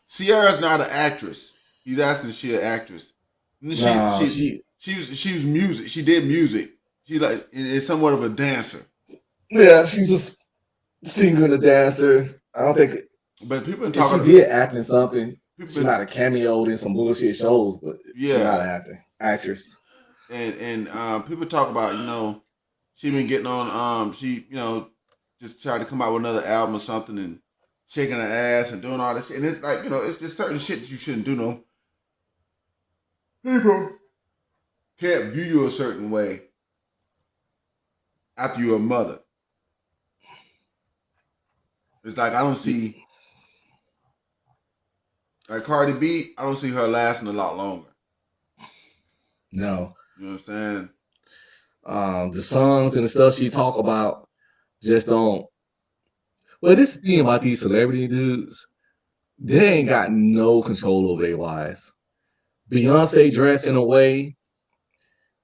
Sierra's not an actress. He's asking if she an actress. She was music. She did music. She like is somewhat of a dancer. Yeah, she's a singer and a dancer. I don't think. But people talking. She did act in something. She might have cameoed in some bullshit shows, but she's not an actress. And people talk about, you know, she been getting on she, you know, just tried to come out with another album or something and shaking her ass and doing all this shit. And it's like, you know, it's just certain shit that you shouldn't do. No people can't view you a certain way after you're a mother. It's like I don't see like Cardi B. I don't see her lasting a lot longer. No. You know what I'm saying? The songs and the stuff she talk about just don't. Well, this thing about these celebrity dudes, they ain't got no control over their lives. Beyonce dressed in a way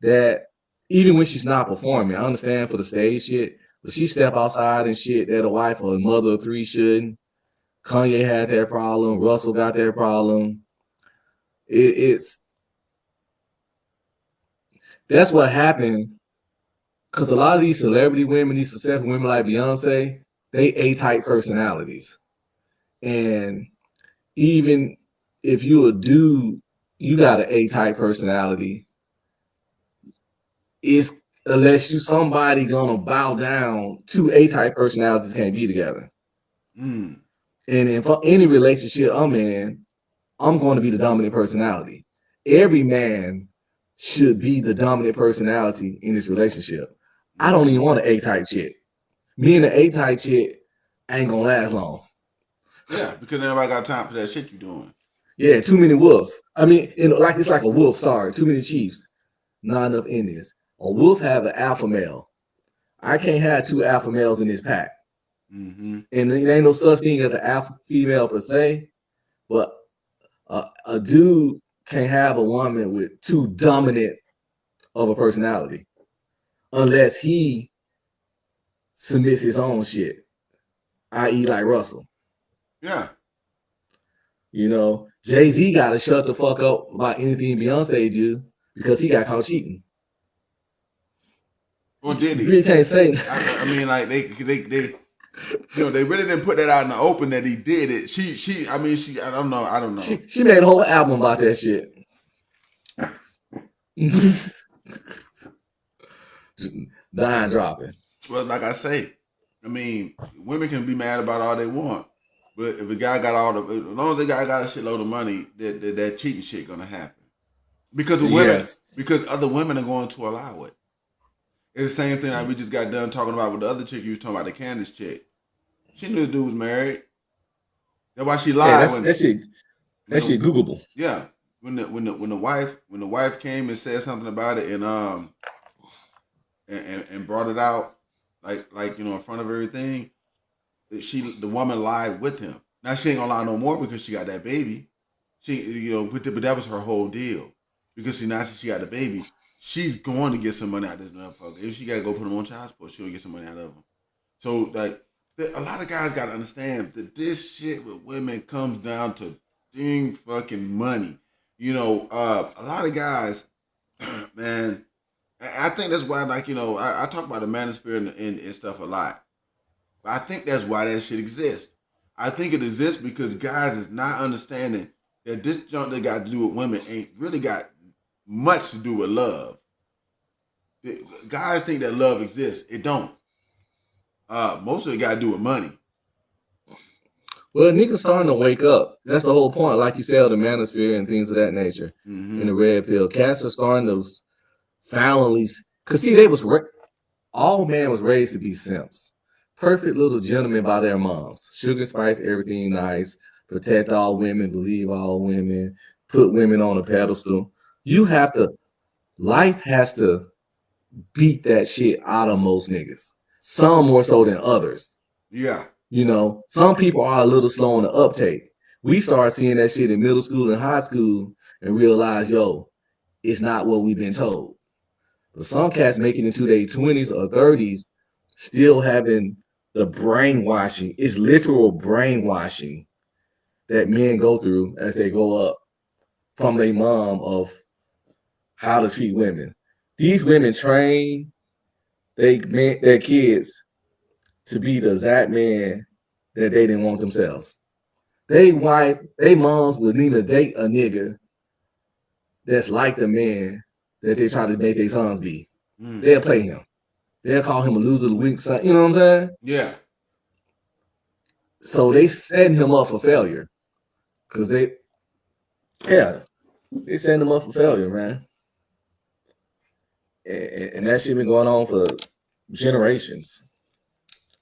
that even when she's not performing, I understand for the stage shit, but she step outside and shit that a wife or a mother of three shouldn't. Kanye had that problem. Russell got that problem. It's that's what happened. Because a lot of these celebrity women, these successful women like Beyonce, they A-type personalities. And even if you a dude, you got an A-type personality. It's unless you somebody gonna bow down, two A-type personalities can't be together. Mm. And in any relationship I'm in, I'm going to be the dominant personality. Every man should be the dominant personality in this relationship. I don't even want an A-type chick. Me and the A-type chick ain't gonna last long. Yeah, because everybody got time for that shit you doing. Yeah, too many wolves. I mean, like it's like a wolf. Sorry, too many chiefs, not enough Indians. A wolf have an alpha male. I can't have two alpha males in this pack. Mm-hmm. And there ain't no such thing as an alpha female per se, but a dude can't have a woman with too dominant of a personality unless he submits his own shit, i.e. like Russell. Yeah. You know, Jay-Z got to shut the fuck up about anything Beyonce do because he got caught cheating. Or did he? You really can't say. I mean, like they, you know, they really didn't put that out in the open that he did it. I don't know. She made a whole album about that shit. Dying dropping. Well, like I say, I mean, women can be mad about all they want, but if a guy got as long as the guy got a shitload of money, that cheating shit gonna happen because of women, because other women are going to allow it. It's the same thing that we just got done talking about with the other chick you was talking about, the Candace chick. She knew the dude was married. That's why she lied. Yeah, that shit Googleable. Yeah, when the wife came and said something about it and brought it out like you know in front of everything, the woman lied with him. Now she ain't gonna lie no more because she got that baby. But that was her whole deal because now she got the baby. She's going to get some money out of this motherfucker. If she got to go put him on child support, she'll get some money out of him. So, like, a lot of guys got to understand that this shit with women comes down to ding fucking money. You know, a lot of guys, man, I think that's why, like, you know, I talk about the manosphere and stuff a lot. But I think that's why that shit exists. I think it exists because guys is not understanding that this junk that got to do with women ain't really got much to do with love. Guys think that love exists. It don't. Most of it got to do with money. Well, niggas starting to wake up. That's the whole point. Like you said, the manosphere and things of that nature. Mm-hmm. In the red pill. Cats are starting to finally, because see, they was all men was raised to be simps. Perfect little gentlemen by their moms. Sugar, spice, everything nice. Protect all women, believe all women, put women on a pedestal. Life has to beat that shit out of most niggas. Some more so than others. Yeah. You know, some people are a little slow on the uptake. We start seeing that shit in middle school and high school and realize, yo, it's not what we've been told. But some cats make it into their 20s or 30s still having the brainwashing. It's literal brainwashing that men go through as they go up from their mom of how to treat women. These women train their kids to be the exact man that they didn't want themselves. They moms wouldn't even date a nigga that's like the man that they try to make their sons be. They'll play him. They'll call him a loser, weak son. You know what I'm saying? Yeah. So they setting him up for failure. Because they send him up for failure, man. and that shit been going on for generations.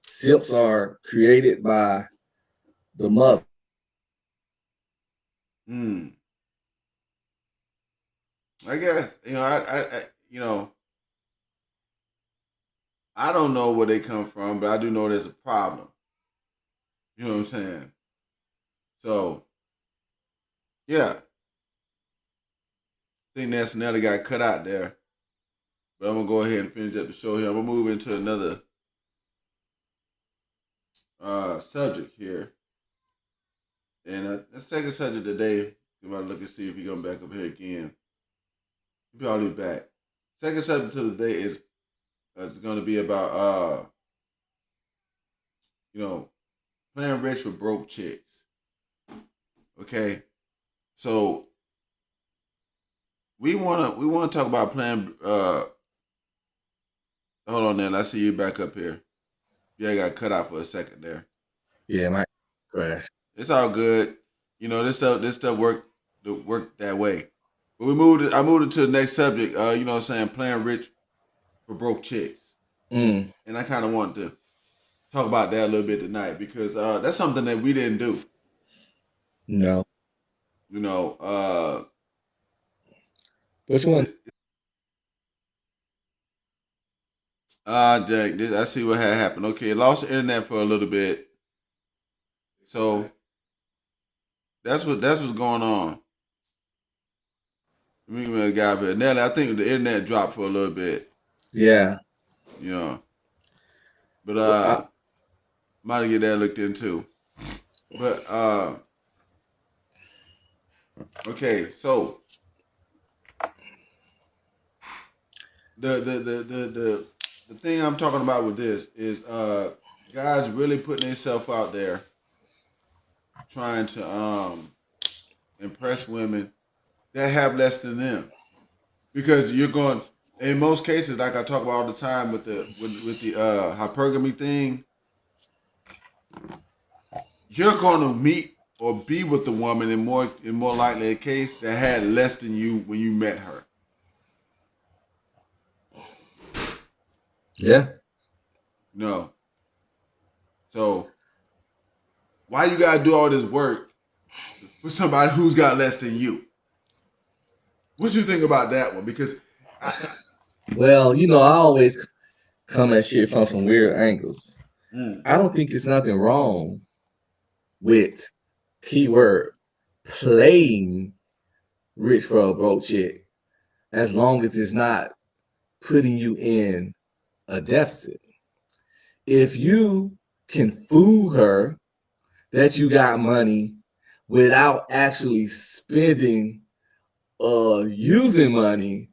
Simps are created by the mother. I guess I don't know where they come from, but I do know there's a problem. You know what I'm saying? So, yeah, I think that's another guy cut out there. But I'm gonna go ahead and finish up the show here. I'm gonna move into another subject here, and the second subject today. I'm about to look and see if he come back up here again. He'll probably be back. Second subject to the day is it's gonna be about playing rich with broke chicks. Okay, so we wanna talk about playing. Hold on, then. I see you back up here. Yeah, I got cut out for a second there. Yeah, my crash. It's all good. This stuff worked that way. But I moved it to the next subject. You know what I'm saying? Playing rich for broke chicks. Mm. And I kind of want to talk about that a little bit tonight because that's something that we didn't do. No. Which one? Jack, I see what had happened. Okay, lost the internet for a little bit. So that's what's going on. Let me give a guy here. Nelly, I think the internet dropped for a little bit. Yeah. But might get that looked into. But okay, so the thing I'm talking about with this is guys really putting themselves out there trying to impress women that have less than them. Because you're going in most cases, like I talk about all the time with the hypergamy thing, you're gonna meet or be with the woman in more likely a case that had less than you when you met her. Yeah. No. So why you gotta do all this work with somebody who's got less than you? What you think about that one? Because well, I always come at shit from some weird angles. I don't think it's nothing wrong with keyword playing rich for a broke chick as long as it's not putting you in a deficit. If you can fool her that you got money without actually spending using money,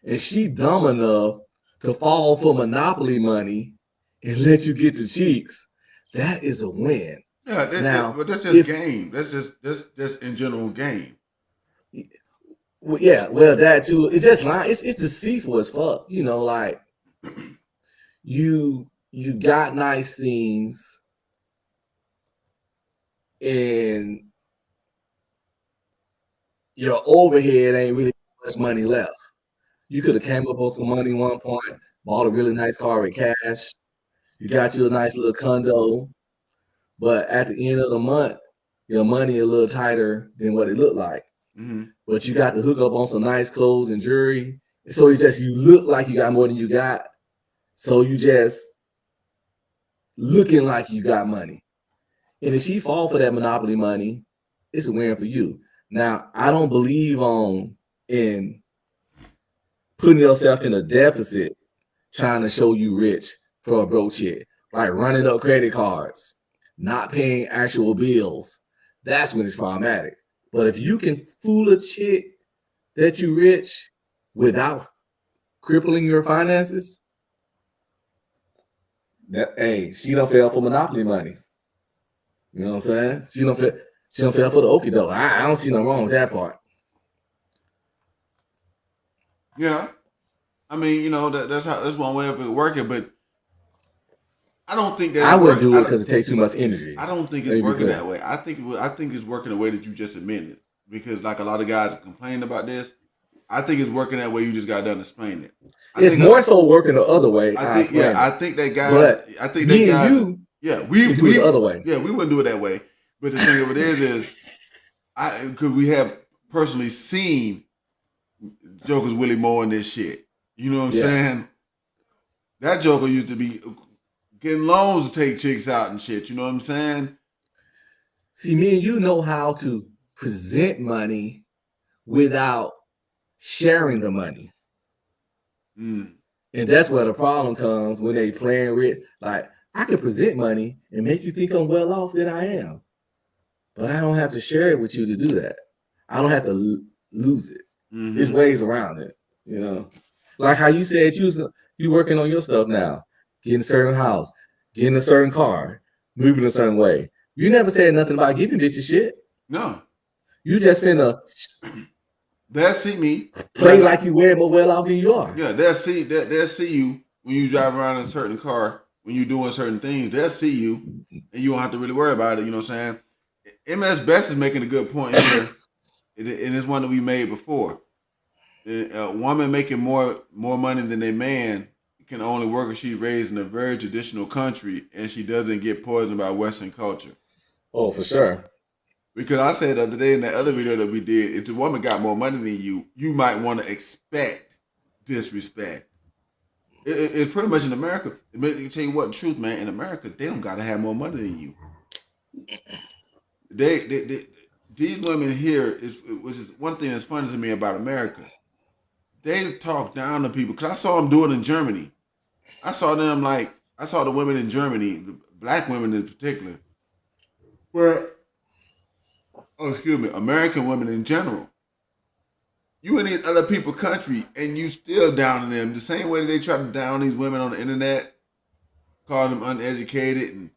and she dumb enough to fall for Monopoly money and let you get the cheeks, that is a win. Yeah, but that's just game. That's just in general game. Well, yeah, well that too. It's just not. It's deceitful as fuck. Like you got nice things, and your overhead ain't really much money left. You could have came up with some money one point, bought a really nice car with cash. You got you a nice little condo, but at the end of the month, your money a little tighter than what it looked like. Mm-hmm. But you got to hook up on some nice clothes and jewelry. So it's just you look like you got more than you got. So you just looking like you got money. And if she fall for that Monopoly money, it's a win for you. Now, I don't believe in putting yourself in a deficit trying to show you rich for a broke chick. Like running up credit cards, not paying actual bills. That's when it's problematic. But if you can fool a chick that you rich without crippling your finances, she don't fail for Monopoly money. You know what I'm saying? She don't fail for the okie doke. I don't see nothing wrong with that part. Yeah, I mean, that's one way of it working, but I don't think that I wouldn't do it because it takes too much energy. I don't think it's working that way. I think it's working the way that you just admitted. Because like a lot of guys complain about this, I think it's working that way. You just got done explaining it. It's more so working the other way. I think that guy. But I think me that and guy. you, Yeah, can do it the other way. Yeah, we wouldn't do it that way. But the thing of it is because we have personally seen jokers Willie Moore and this shit. You know what I'm Yeah. saying? That joker used to be getting loans to take chicks out and shit. You know what I'm saying? See, me and you know how to present money without sharing the money. Mm. And that's where the problem comes when they playing with, like, I can present money and make you think I'm well off than I am. But I don't have to share it with you to do that. I don't have to lose it. Mm-hmm. There's ways around it, you know. Like how you said you working on your stuff now, getting a certain house, getting a certain car, moving a certain way. You never said nothing about giving bitches shit. No. You just finna they'll see me play like you way more well off than you are. Yeah, they'll see you when you drive around in a certain car, when you're doing certain things. They'll see you, and you don't have to really worry about it. You know what I'm saying? MS Best is making a good point here, and it's one that we made before. A woman making more money than a man can only work if she's raised in a very traditional country and she doesn't get poisoned by Western culture. Oh, for sure. Because I said the other day in that other video that we did, if the woman got more money than you, you might want to expect disrespect. It's pretty much in America. Let me tell you what the truth, man. In America, they don't gotta have more money than you. These women here which is one thing that's funny to me about America. They talk down to people because I saw them do it in Germany. I saw the women in Germany, the black women in particular, American women in general. You in these other people's country and you still downing them the same way that they try to down these women on the internet, call them uneducated and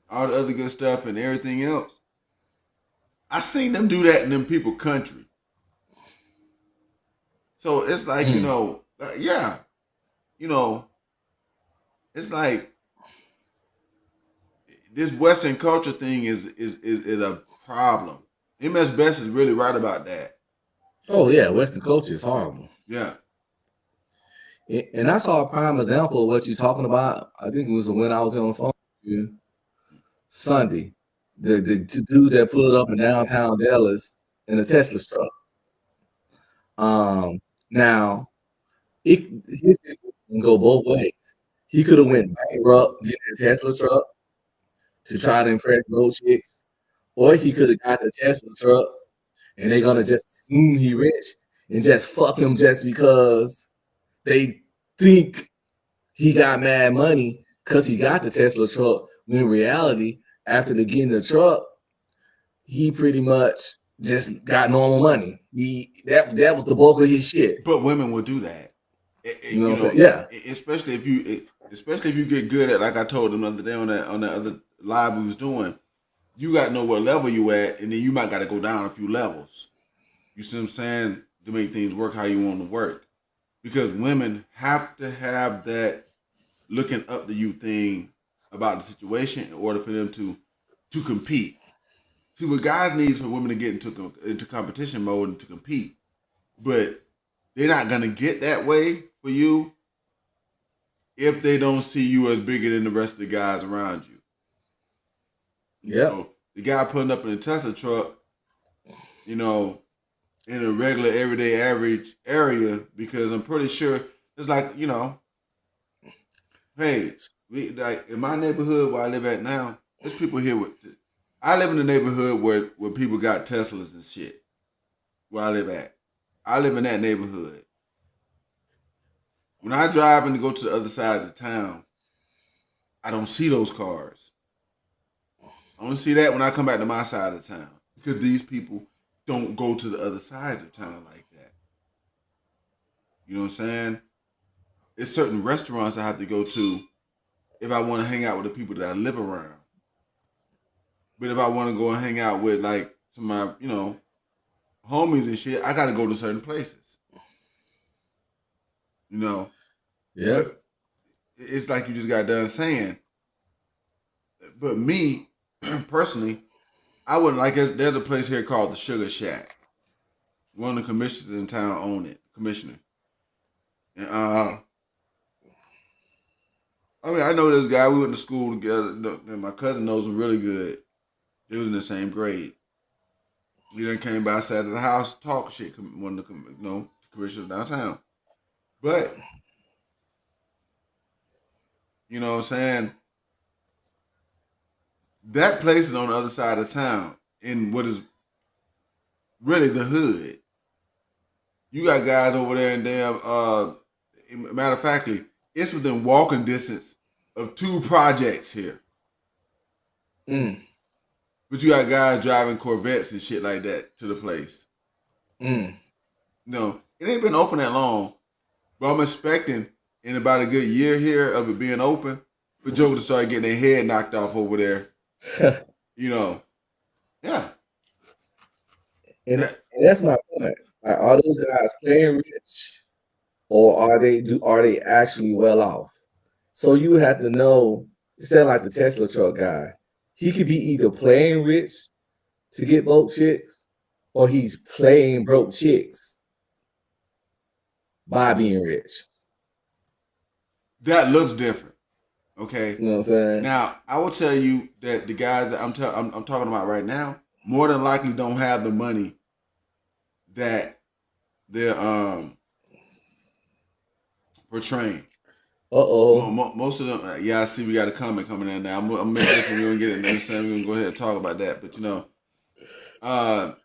all the other good stuff and everything else. I seen them do that in them people's country. So it's like, it's like this Western culture thing is a problem. MS Best is really right about that. Oh yeah, Western culture is horrible. Yeah. And I saw a prime example of what you're talking about. I think it was when I was on the phone with you Sunday. The dude that pulled up in downtown Dallas in a Tesla truck. Now his can go both ways. He could have went bankrupt getting a Tesla truck to try to impress those chicks, or he could have got the Tesla truck and they're gonna just assume he rich and just fuck him just because they think he got mad money because he got the Tesla truck. When in reality, after the getting the truck, he pretty much just got normal money. That was the bulk of his shit. But women will do that. You know what I'm saying? Yeah. Especially if you get good at, like I told them the other day on that other live we was doing, you got to know what level you at, and then you might got to go down a few levels. You see what I'm saying? To make things work how you want to work. Because women have to have that looking up to you thing about the situation in order for them to compete. See, what guys need for women to get into competition mode and to compete. But they're not going to get that way for you if they don't see you as bigger than the rest of the guys around you. Yeah. So the guy putting up in a Tesla truck, in a regular, everyday, average area, because I'm pretty sure it's like, hey, like in my neighborhood where I live at now, there's people here I live in a neighborhood where people got Teslas and shit. Where I live at. I live in that neighborhood. When I drive and go to the other sides of town, I don't see those cars. I only see that when I come back to my side of town. Because these people don't go to the other sides of town like that. You know what I'm saying? There's certain restaurants I have to go to if I want to hang out with the people that I live around. But if I want to go and hang out with like some of my, homies and shit, I got to go to certain places. Yeah. But it's like you just got done saying. But me, personally, I wouldn't like it. There's a place here called the Sugar Shack. One of the commissioners in town own it. Commissioner. And I mean, I know this guy. We went to school together. And my cousin knows him really good. He was in the same grade. He then came by, sat at the house, talk shit. Wanted to, commercials downtown. But you know what I'm saying? That place is on the other side of town in what is really the hood. You got guys over there in matter of factly, it's within walking distance of 2 projects here. Mm. But you got guys driving Corvettes and shit like that to the place. Mm. No, it ain't been open that long. But I'm expecting in about a good year here of it being open for Joe to start getting their head knocked off over there. You know. Yeah. And that's my point. Like, are those guys playing rich, or are they actually well off? So you have to know. It's like the Tesla truck guy. He could be either playing rich to get broke chicks, or he's playing broke chicks by being rich. That looks different. Okay. You know what I'm saying? Now, I will tell you that the guys that I'm talking about right now, more than likely don't have the money that they're portraying. Most of them, yeah, I see we got a comment coming in now. I'm gonna make this one, we're gonna get it next time. We're gonna go ahead and talk about that. But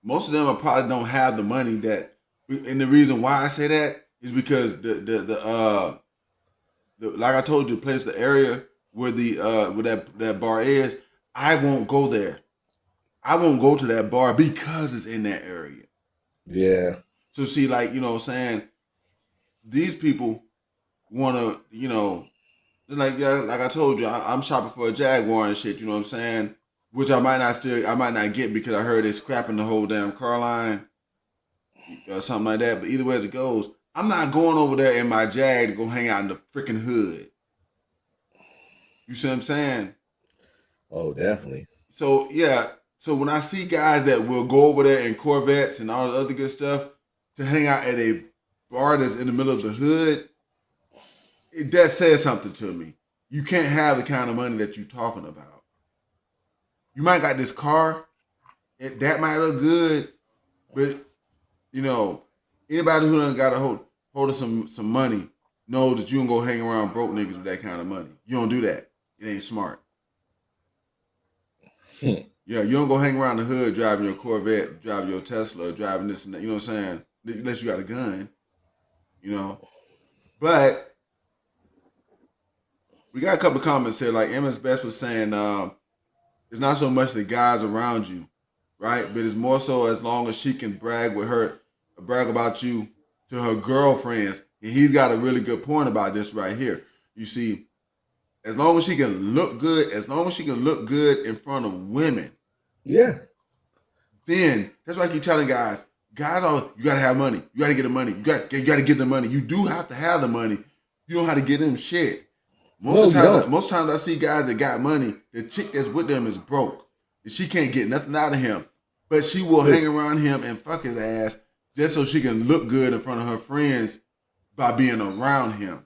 most of them probably don't have the money that, and the reason why I say that is because the like I told you, the area where that bar is, I won't go there. I won't go to that bar because it's in that area. Yeah. So see, like, you know what I'm saying, these people want to, like I told you, I'm shopping for a Jaguar and shit, you know what I'm saying? Which I might not get because I heard it's scrapping the whole damn car line or something like that. But either way as it goes, I'm not going over there in my Jag to go hang out in the freaking hood. You see what I'm saying? Oh, definitely. So yeah. So when I see guys that will go over there in Corvettes and all the other good stuff to hang out at a bar that's in the middle of the hood, that says something to me. You can't have the kind of money that you're talking about. You might got this car, that might look good, but anybody who done got a hold of some money knows that you don't go hang around broke niggas with that kind of money. You don't do that. It ain't smart. Yeah, you don't go hang around the hood driving your Corvette, driving your Tesla, driving this and that. You know what I'm saying? Unless you got a gun. But we got a couple of comments here. Like MS Best was saying, it's not so much the guys around you, right? But it's more so as long as she can brag about you to her girlfriends. And he's got a really good point about this right here. You see, as long as she can look good, in front of women. Yeah. Then that's why I keep telling guys, you gotta have money. You gotta get the money. You gotta get the money. You do have to have the money. You don't have to get them shit. Most times I see guys that got money, the chick that's with them is broke. And she can't get nothing out of him. But she will hang around him and fuck his ass just so she can look good in front of her friends by being around him.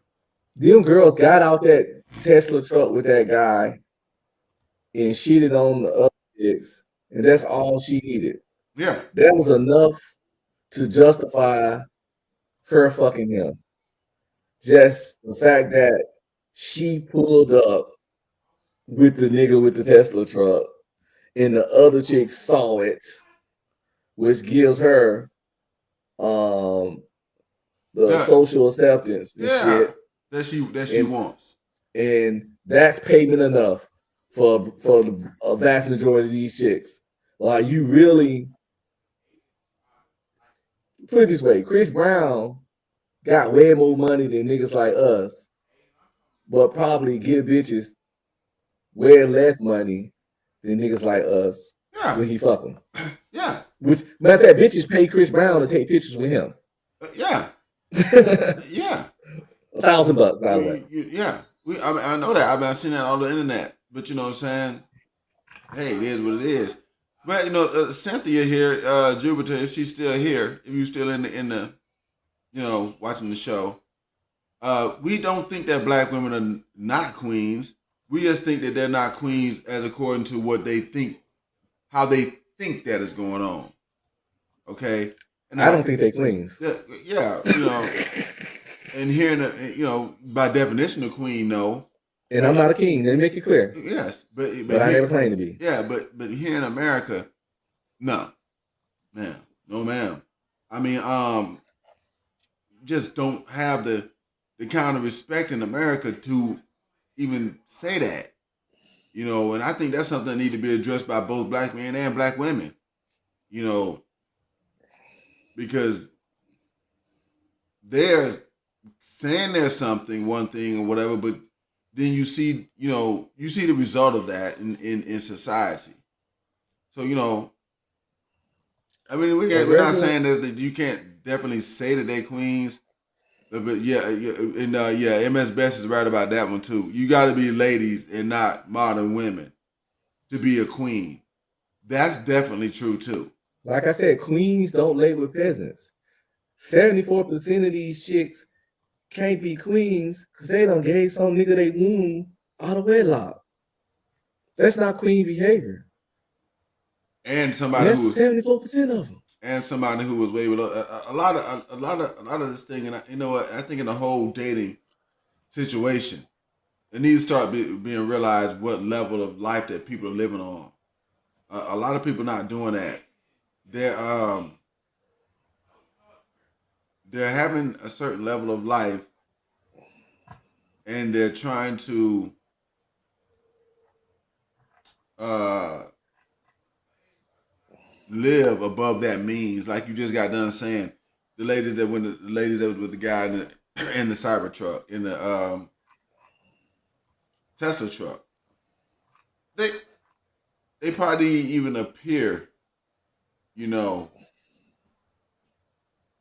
Them girls got out that Tesla truck with that guy and cheated on the other chicks, and that's all she needed. Yeah. That was enough to justify her fucking him. Just the fact that she pulled up with the nigga with the Tesla truck and the other chick saw it, which gives her the social acceptance and shit that she wants. And that's payment enough for a vast majority of these chicks. Like, you really put it this way, Chris Brown got way more money than niggas like us, but probably give bitches way less money than niggas like us when he fuck them. Yeah. Which, matter of fact, bitches pay Chris Brown to take pictures with him. Yeah. Yeah. $1,000, by the way. Yeah. I know that. I've seen that on the internet. But you know what I'm saying? Hey, it is what it is. But Cynthia here, Jupiter, if she's still here, if you're still in the watching the show, We don't think that black women are not queens. We just think that they're not queens as according to what they think, how they think that is going on. Okay, and I don't think they queens. yeah, and hearing, by definition, a queen, no. And I'm not a king. Let me make it clear. Yes, But I never claimed to be. Yeah, but here in America, no, ma'am, no, ma'am. I mean, just don't have the kind of respect in America to even say that. And I think that's something that need to be addressed by both black men and black women. Because they're saying there's something, one thing or whatever, but then you see the result of that in society. So, I mean, we're not saying that you can't definitely say that they queens, but yeah, and MS Best is right about that one too. You got to be ladies and not modern women to be a queen. That's definitely true too. Like I said, queens don't lay with peasants. 74% of these chicks can't be queens because they done gave some nigga they womb out of wedlock. That's not queen behavior. And somebody that's who was 74% of them. And somebody who was way below a lot of this thing, and you know what? I think in the whole dating situation, it needs to start being realized what level of life that people are living on. A lot of people not doing that. They're having a certain level of life, and they're trying to live above that means. Like you just got done saying, the ladies that was with the guy in the Cybertruck, in the Tesla truck, they probably even appear,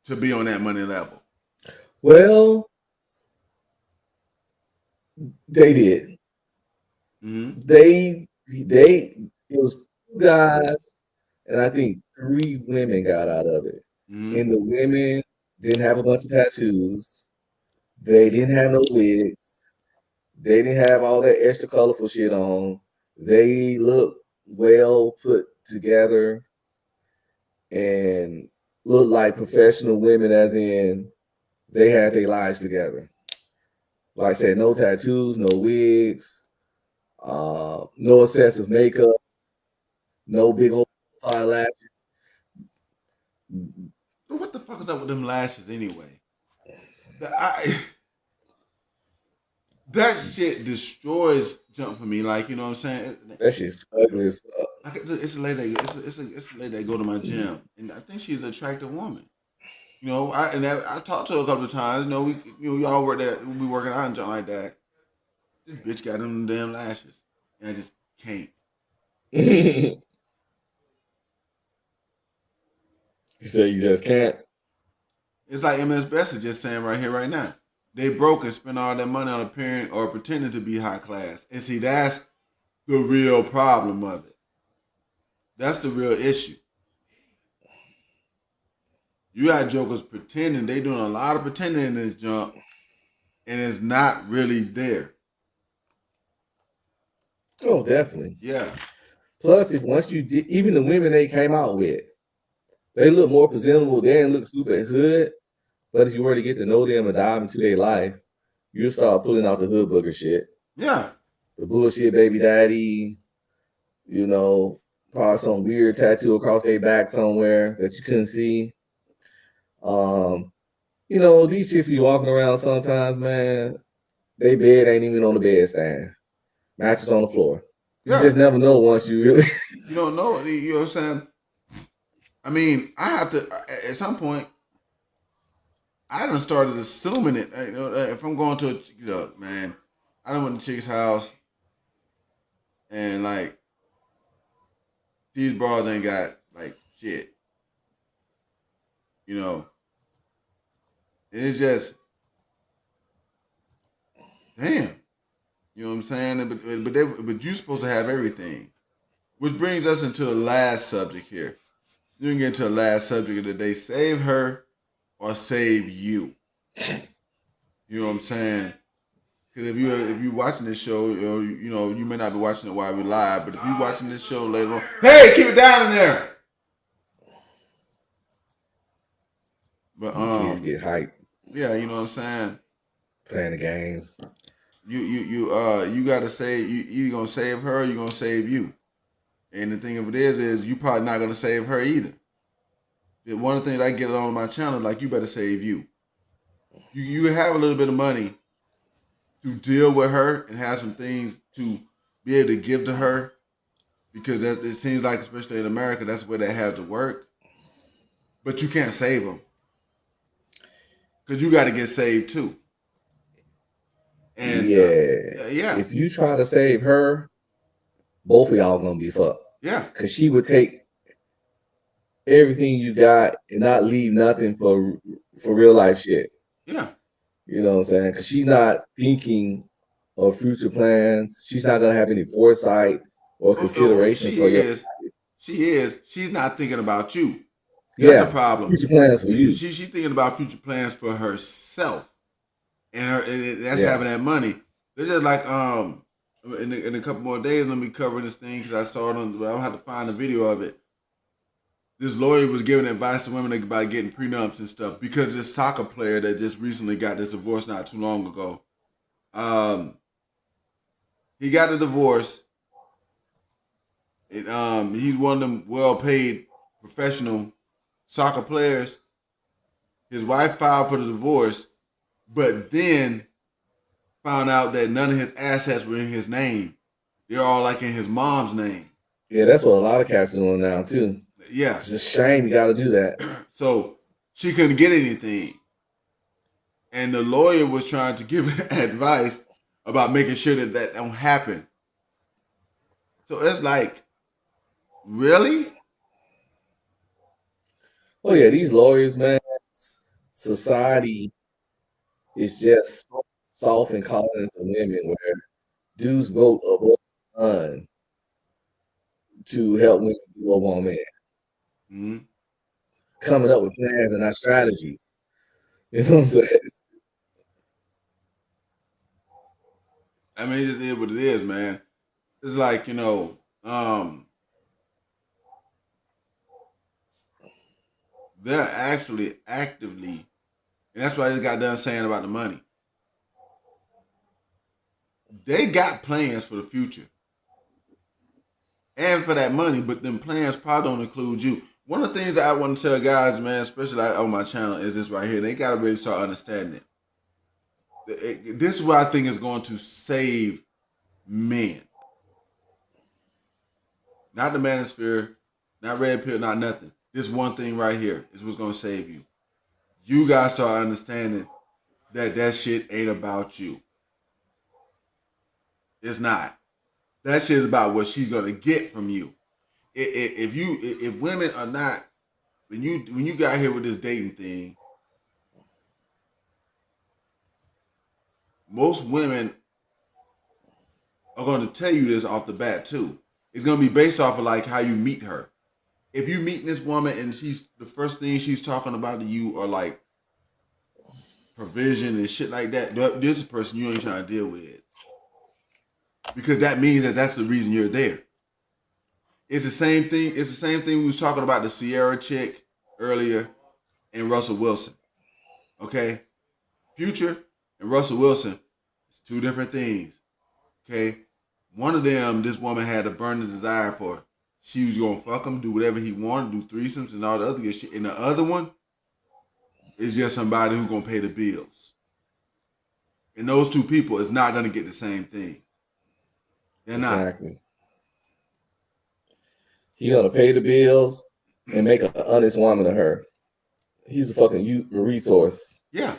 to be on that money level. Well, they did. Mm-hmm. They it was 2 guys, and I think 3 women got out of it. Mm-hmm. And the women didn't have a bunch of tattoos. They didn't have no wigs. They didn't have all that extra colorful shit on. They looked well put together and looked like professional women, as in they had their lives together. Like I said, no tattoos, no wigs, no excessive makeup, no big old eyelashes. But what the fuck is up with them lashes anyway? That shit destroys jump for me. Like, you know what I'm saying? That shit's ugly as fuck. It's a lady. It's a lady that go to my gym, and I think she's an attractive woman. I talked to her a couple of times. We all work there. We working out and jump like that. This bitch got them damn lashes, and I just can't. You say you just can't? It's like MS Best is just saying right here, right now. They broke and spent all that money on appearing or pretending to be high class. And see, that's the real problem of it. That's the real issue. You got jokers pretending. They doing a lot of pretending in this jump, and it's not really there. Oh, definitely. Yeah. Plus, if once you did, even the women they came out with, they look more presentable. They didn't look super hood. But if you were to get to know them and dive into their life, you'll start pulling out the hood booger shit. Yeah. The bullshit baby daddy, probably some weird tattoo across their back somewhere that you couldn't see. These chicks be walking around sometimes, man. They bed ain't even on the bed stand. Mattress on the floor. You just never know once you really. You don't know. You know what I'm saying? I mean, I have to, at some point, I done started assuming it. If I'm going to man, I done went to chick's house, and like these bras ain't got like shit. It's just damn. You know what I'm saying? But you're supposed to have everything, which brings us into the last subject here. You can get into the last subject. Did they save her or save you? You know what I'm saying? Because if you watching this show, you may not be watching it while we live, but if you watching this show later on, hey, keep it down in there. But Kids get hyped yeah, you know what I'm saying. playing the games. You gotta save. You either gonna save her, or you gonna save you. And the thing of it is you probably not gonna save her either. One of the things I get on my channel, like you better save you. You have a little bit of money to deal with her and have some things to be able to give to her, because it seems like, especially in America, that's where that has to work. But you can't save them, because you got to get saved too. And yeah, if you try to save her, both of y'all gonna be fucked. Yeah, because she would take everything you got and not leave nothing for real life shit. Yeah, you know what I'm saying? Because she's not thinking of future plans. She's not gonna have any foresight or consideration for you. She's not thinking about you. That's a problem. Future plans for you. She's thinking about future plans for herself, and that's having that money. They're just like in a couple more days, let me cover this thing because I saw it on. But I'll have to find a video of it. This lawyer was giving advice to women about getting prenups and stuff because this soccer player that just recently got this divorce not too long ago. He got a divorce. He's one of them well-paid professional soccer players. His wife filed for the divorce, but then found out that none of his assets were in his name. They're all like in his mom's name. Yeah, that's what a lot of cats are doing now too. Yeah, it's a shame you got to do that. So she couldn't get anything, and the lawyer was trying to give advice about making sure that don't happen. So it's like, really? Oh yeah, these lawyers, man. Society is just soft and calling to women, where dudes vote above to help women do over on men. Mm-hmm. Coming up with plans and not strategies. You know what I'm saying? I mean, it just is what it is, man. It's like, they're actually actively, and that's what I just got done saying about the money. They got plans for the future and for that money, but them plans probably don't include you. One of the things that I want to tell guys, man, especially on my channel, is this right here. They got to really start understanding it. This is what I think is going to save men. Not the manosphere, not red pill, not nothing. This one thing right here is what's going to save you. You guys start understanding that shit ain't about you. It's not. That shit is about what she's going to get from you. If women are not, when you got here with this dating thing, most women are going to tell you this off the bat too. It's going to be based off of like how you meet her. If you meet this woman and the first thing she's talking about to you are like provision and shit like that, this person you ain't trying to deal with, because that means that's the reason you're there. It's the same thing. It's the same thing we was talking about the Sierra chick earlier and Russell Wilson. Okay, Future and Russell Wilson is two different things. Okay, one of them, this woman had a burning desire for. She was gonna fuck him, do whatever he wanted, do threesomes and all the other good shit. And the other one is just somebody who's gonna pay the bills. And those two people is not gonna get the same thing. They're not. Exactly. He gonna pay the bills and make an honest woman of her. He's a fucking resource. Yeah.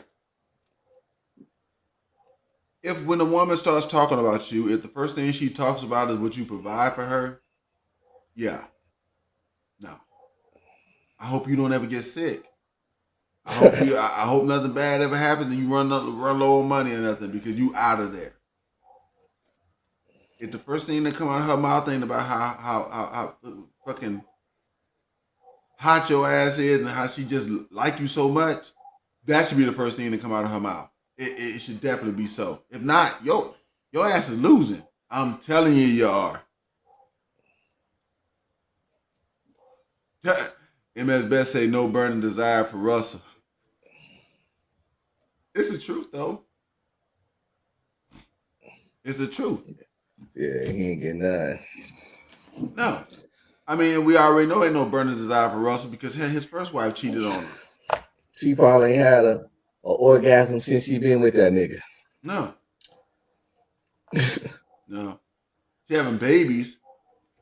If when a woman starts talking about you, if the first thing she talks about is what you provide for her, yeah. No. I hope you don't ever get sick. I hope nothing bad ever happens and you run low on money or nothing, because you out of there. If the first thing that come out of her mouth ain't about how fucking hot your ass is and how she just like you so much, that should be the first thing to come out of her mouth. it should definitely be so. If not, your ass is losing. I'm telling you, you are. MS Best say no burning desire for Russell. It's the truth, though. It's the truth. Yeah, he ain't getting none. No. I mean, we already know ain't no burning desire for Russell because his first wife cheated on him. She probably ain't had a orgasm since she been with that nigga. No. No. She having babies,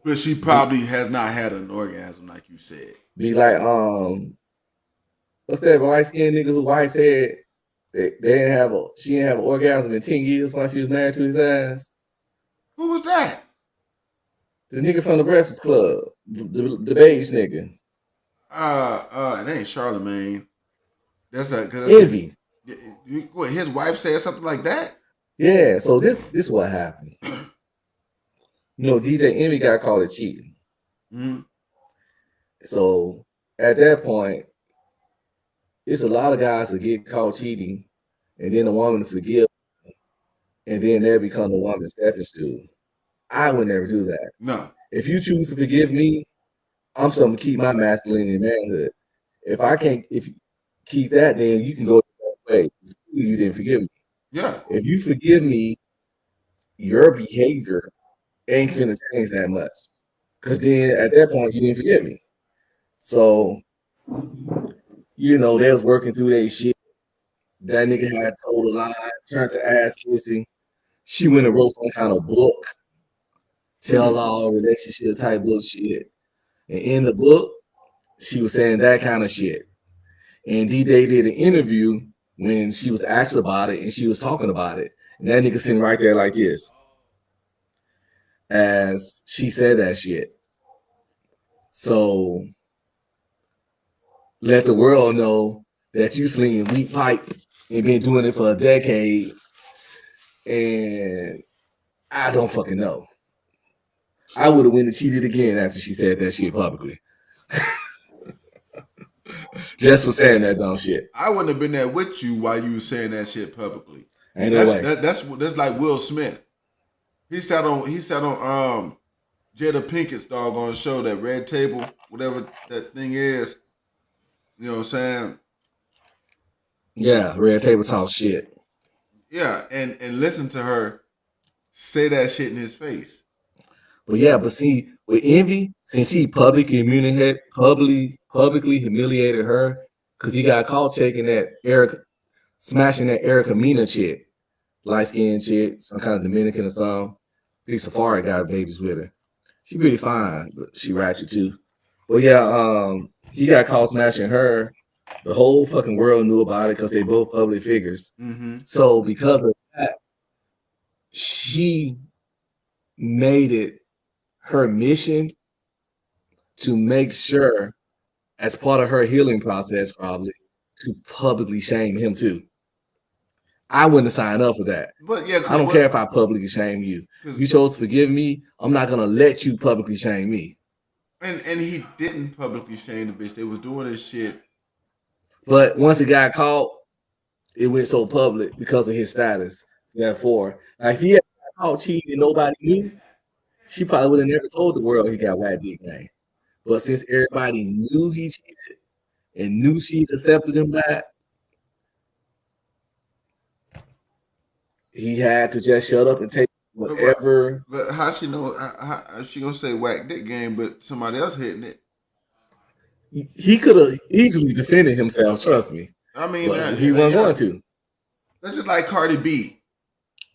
but she probably has not had an orgasm like you said. Be like, what's that light skinned nigga who wife said they didn't she didn't have an orgasm in 10 years while she was married to his ass? Who was that? The nigga from the Breakfast Club, the beige nigga. It ain't Charlemagne. That's Envy. His wife said something like that? Yeah, so this what happened. You know, DJ Envy got caught at cheating. Mm-hmm. So at that point, it's a lot of guys that get caught cheating, and then the woman forgive, and then they become the woman's stepping stool. I would never do that. No. If you choose to forgive me, I'm supposed to keep my masculinity and manhood. If you keep that, then you can go the way. You didn't forgive me. Yeah. If you forgive me, your behavior ain't finna change that much. Because then at that point, you didn't forgive me. So, you know, they was working through their shit. That nigga had told a lie, turned to ass kissing. She went and wrote some kind of book, tell all relationship type bullshit. And in the book, she was saying that kind of shit. And D-Day did an interview when she was asked about it and she was talking about it. And that nigga sitting right there like this as she said that shit. So let the world know that you slinging weak pipe and been doing it for a decade. And I don't fucking know. I would have went and cheated again after she said that shit publicly. Just for saying that dumb shit. I wouldn't have been there with you while you were saying that shit publicly. Ain't no way. That's like Will Smith. He sat on Jada Pinkett's doggone show, that Red Table, whatever that thing is. You know what I'm saying? Yeah, Red Table talk shit. Yeah, and listen to her say that shit in his face. But yeah, but see, with Envy, since he publicly humiliated her, because he got caught taking that smashing that Erica Mena chick, light skinned chick, some kind of Dominican or something. The Safari got babies with her. She pretty fine, but she ratchet too. But yeah, he got caught smashing her. The whole fucking world knew about it because they both public figures. Mm-hmm. So because of that, she made it her mission to make sure, as part of her healing process, probably, to publicly shame him too. I wouldn't sign up for that. But yeah, I don't care if I publicly shame you. If you chose to forgive me, I'm not gonna let you publicly shame me. And he didn't publicly shame the bitch. They was doing this shit. But once it got caught, it went so public because of his status. Therefore, if he had got caught cheating and nobody knew, she probably would have never told the world he got whack dick game. But since everybody knew he cheated and knew she's accepted him back, he had to just shut up and take whatever. But how she know? How she gonna say whack dick game, but somebody else hitting it? He could have easily defended himself. Trust me. I mean, he wasn't going to. That's just like Cardi B,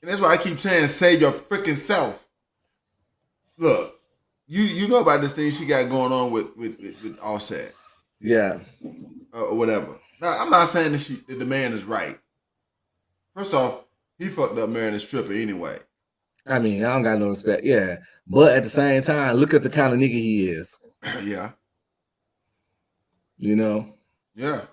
and that's why I keep saying, save your freaking self. Look, you know about this thing she got going on with Offset, yeah, or whatever. Now, I'm not saying that the man is right. First off, he fucked up marrying a stripper anyway. I mean, I don't got no respect. Yeah, but at the same time, look at the kind of nigga he is. Yeah. You know. Yeah.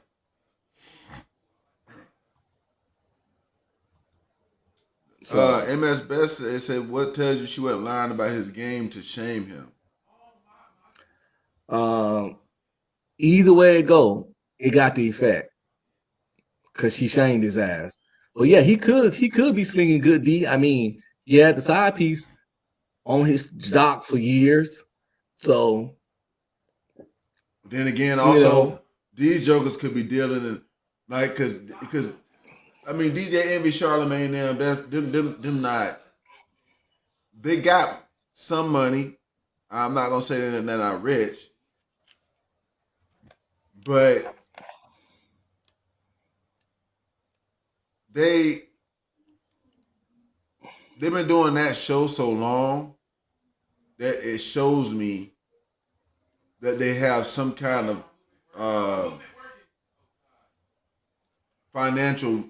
So MS Best said, "What tells you she wasn't lying about his game to shame him?" Either way it go, it got the effect because she shamed his ass. But yeah, he could be slinging good D. I mean, he had the side piece on his dock for years. So Then again, you also know, these jokers could be dealing in like because I mean DJ Envy, Charlemagne, them not they got some money. I'm not gonna say that they're not rich, but they've been doing that show so long that it shows me that they have some kind of financial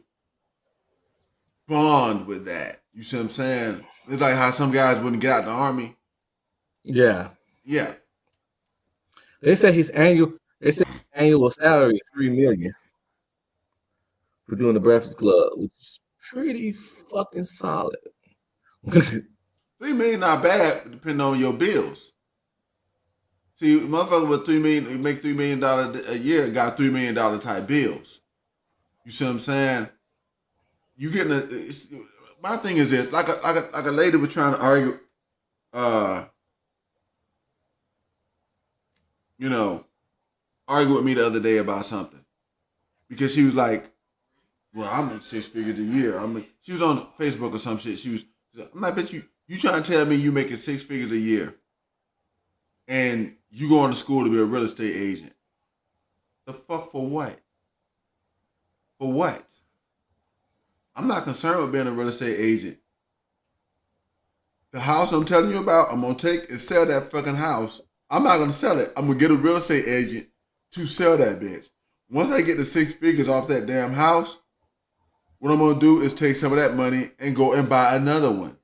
bond with that. You see what I'm saying? It's like how some guys wouldn't get out the army. yeah. Yeah. They say his annual salary is $3 million for doing the Breakfast Club, which is pretty fucking solid. $3 million not bad, depending on your bills. See, motherfucker with $3 million, make $3 million a year, got $3 million type bills. You see what I'm saying? You getting my thing is this, like a lady was trying to argue, argue with me the other day about something because she was like, "Well, I make 6 figures a year." She was on Facebook or some shit. I'm like, "Bitch, you trying to tell me you making 6 figures a year, and you going to school to be a real estate agent? The fuck for what? For what? I'm not concerned with being a real estate agent. The house I'm telling you about, I'm gonna take and sell that fucking house. I'm not gonna sell it. I'm gonna get a real estate agent to sell that bitch. Once I get the 6 figures off that damn house, what I'm gonna do is take some of that money and go and buy another one.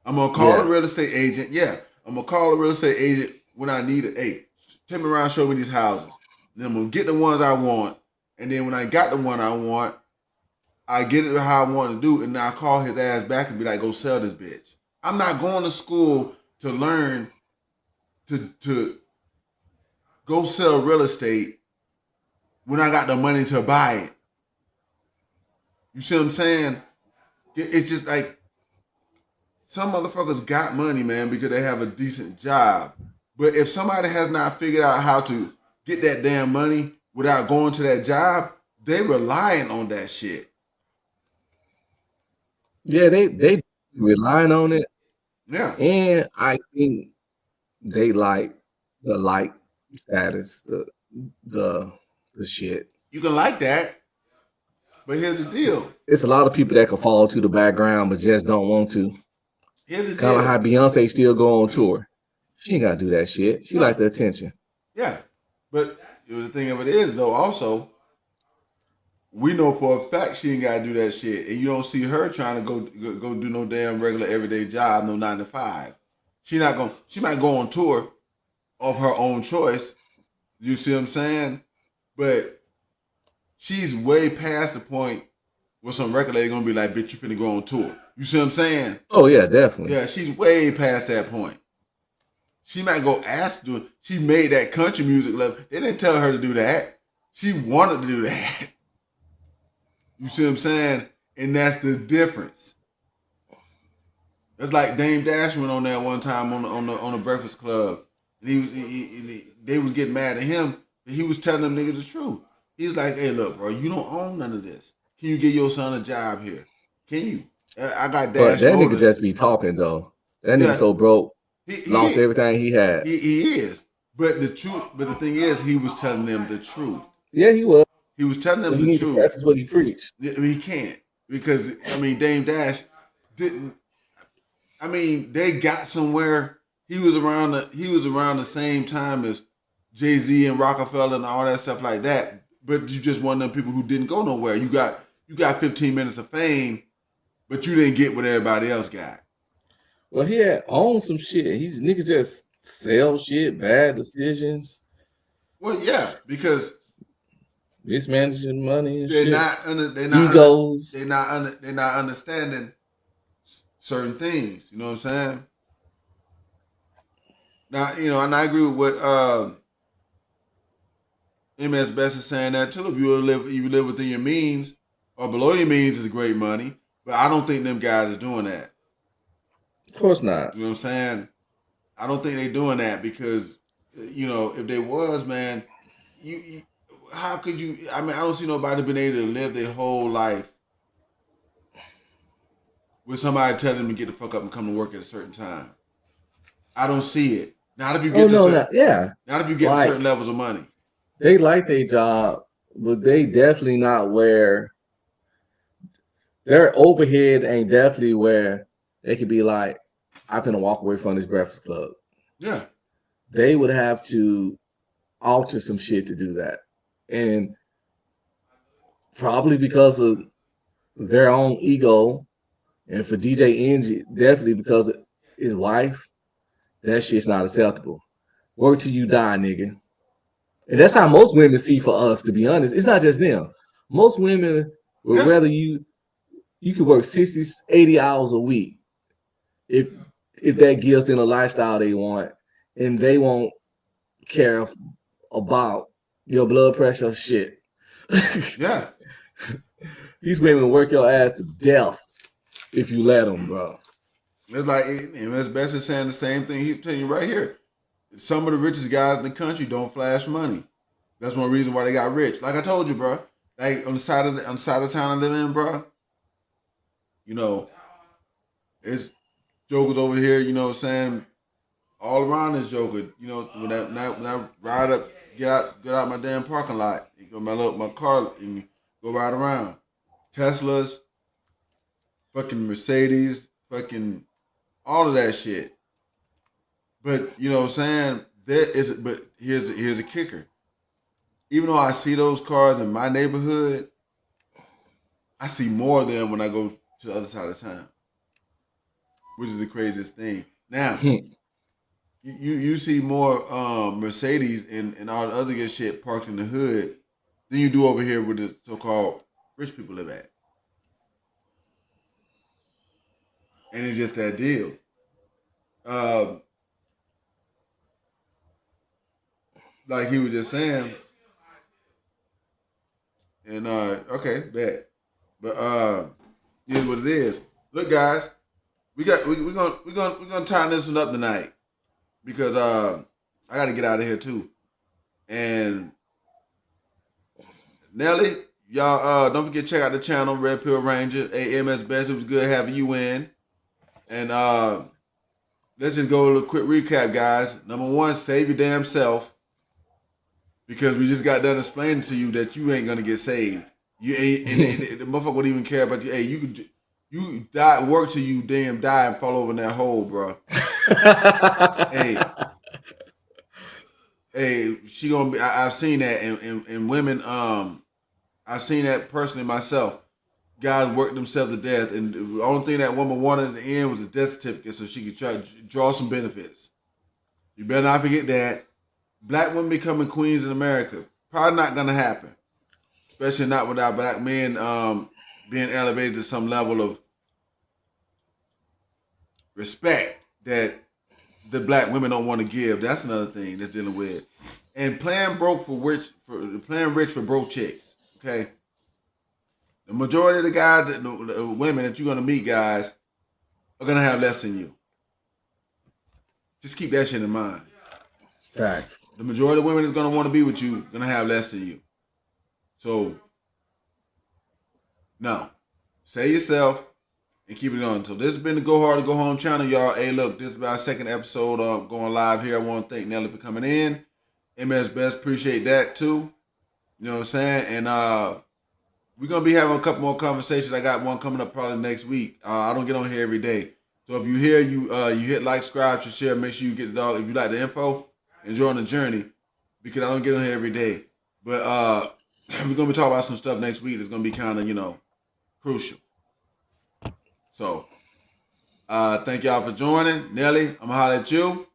I'm gonna call a real estate agent. Yeah, I'm gonna call a real estate agent when I need it. Hey, take me around, show me these houses. Then I'm gonna get the ones I want. And then when I got the one I want, I get it how I want to do, and then I call his ass back and be like, go sell this bitch. I'm not going to school to learn to go sell real estate when I got the money to buy it. You see what I'm saying? It's just like some motherfuckers got money, man, because they have a decent job. But if somebody has not figured out how to get that damn money without going to that job, they relying on that shit. Yeah, they relying on it. Yeah. And I think they like the status, the shit. You can like that, but here's the deal. It's a lot of people that can fall to the background but just don't want to. Here's the Kind of deal. how Beyonce still go on tour. She ain't gotta do that shit. She like the attention. Yeah. But the thing of it is, though, also, we know for a fact she ain't gotta do that shit. And you don't see her trying to go do no damn regular everyday job, no 9 to 5. She might go on tour of her own choice. You see what I'm saying? But she's way past the point where some record lady gonna be like, bitch, you finna go on tour. You see what I'm saying? Oh yeah, definitely. Yeah, she's way past that point. She might go ask to do it. She made that country music level. They didn't tell her to do that. She wanted to do that. You see what I'm saying? And that's the difference. That's like Dame Dash went on there one time on the Breakfast Club. And they was getting mad at him. And he was telling them niggas the truth. He's like, hey, look, bro, you don't own none of this. Can you give your son a job here? Can you? I got Dash. But that nigga just be talking though. That nigga so broke. He lost everything he had. He is. But the thing is, he was telling them the truth. Yeah, he was. He was telling them the truth. That's what he preached. He can't. Because, I mean, Dame Dash didn't. I mean, they got somewhere. He was around the same time as Jay-Z and Rockefeller and all that stuff like that. But you just one of them people who didn't go nowhere. You got 15 minutes of fame, but you didn't get what everybody else got. Well, he had owned some shit. These niggas just sell shit, bad decisions. Well, yeah, because mismanaging money and they're shit. Not egos. They're not understanding certain things. You know what I'm saying? Now, and I agree with what MS Best is saying that too. If you live within your means, or below your means is great money. But I don't think them guys are doing that. Of course not. You know what I'm saying? I don't think they're doing that because, if they was, man, you how could you? I mean, I don't see nobody been able to live their whole life with somebody telling them to get the fuck up and come to work at a certain time. I don't see it. Not if you get not if you get to certain levels of money. They like their job, but they definitely not where their overhead ain't definitely where they could be like, I'm gonna walk away from this Breakfast Club. Yeah. They would have to alter some shit to do that. And probably because of their own ego, and for DJ Envy, definitely because of his wife, that shit's not acceptable. Work till you die, nigga. And that's how most women see for us, to be honest. It's not just them. Most women would rather you could work 60, 80 hours a week if that gives them a lifestyle they want, and they won't care about your blood pressure shit. Yeah. These women work your ass to death if you let them, bro. It's like, Ms. Best is saying the same thing he's telling you right here. Some of the richest guys in the country don't flash money. That's one reason why they got rich. Like I told you, bro. Like on the side of town I live in, bro. It's jokers over here. You know what I'm saying? All around this joker. When I ride up, get out my damn parking lot. Go my car and go ride around. Teslas, fucking Mercedes, fucking all of that shit. But you know what I'm saying? But here's a kicker. Even though I see those cars in my neighborhood, I see more of them when I go to the other side of town, which is the craziest thing. Now, you see more Mercedes and all the other good shit parked in the hood than you do over here where the so-called rich people live at. And it's just that deal. Like he was just saying, and okay, bet. But here's what it is. Look, guys, we're gonna tie this one up tonight because I gotta get out of here too. And Nelly, y'all don't forget to check out the channel, Red Pill Ranger, AMS Best. It was good having you in. And let's just go a little quick recap, guys. Number one, save your damn self. Because we just got done explaining to you that you ain't gonna get saved. You ain't, and the motherfucker wouldn't even care about you. Hey, you die, work till you damn die and fall over in that hole, bro. hey, she gonna be. I've seen that, and women. I've seen that personally myself. Guys work themselves to death, and the only thing that woman wanted at the end was a death certificate so she could try to draw some benefits. You better not forget that. Black women becoming queens in America, probably not gonna happen. Especially not without black men being elevated to some level of respect that the black women don't want to give. That's another thing that's dealing with. And playing rich for broke chicks. Okay. The majority of the guys, the women that you're gonna meet, guys, are gonna have less than you. Just keep that shit in mind. Facts. The majority of women that's gonna want to be with you gonna have less than you. So, no, say yourself and keep it on. So this has been the Go Hard or Go Home channel, y'all. Hey, look, this is our second episode going live here. I want to thank Nelly for coming in. MS Best, appreciate that too. You know what I'm saying? And we're gonna be having a couple more conversations. I got one coming up probably next week. I don't get on here every day, so if you hear you hit like, subscribe, share. Make sure you get the dog. If you like the info, enjoying the journey, because I don't get on here every day. But we're gonna be talking about some stuff next week that's gonna be kind of crucial. So thank y'all for joining. Nelly, I'm gonna holler at you.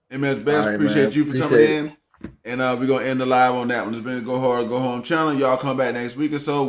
MS Best, right, appreciate you for coming in. And we're gonna end the live on that one. It's been the Go Hard, Go Home channel. Y'all come back next week or so.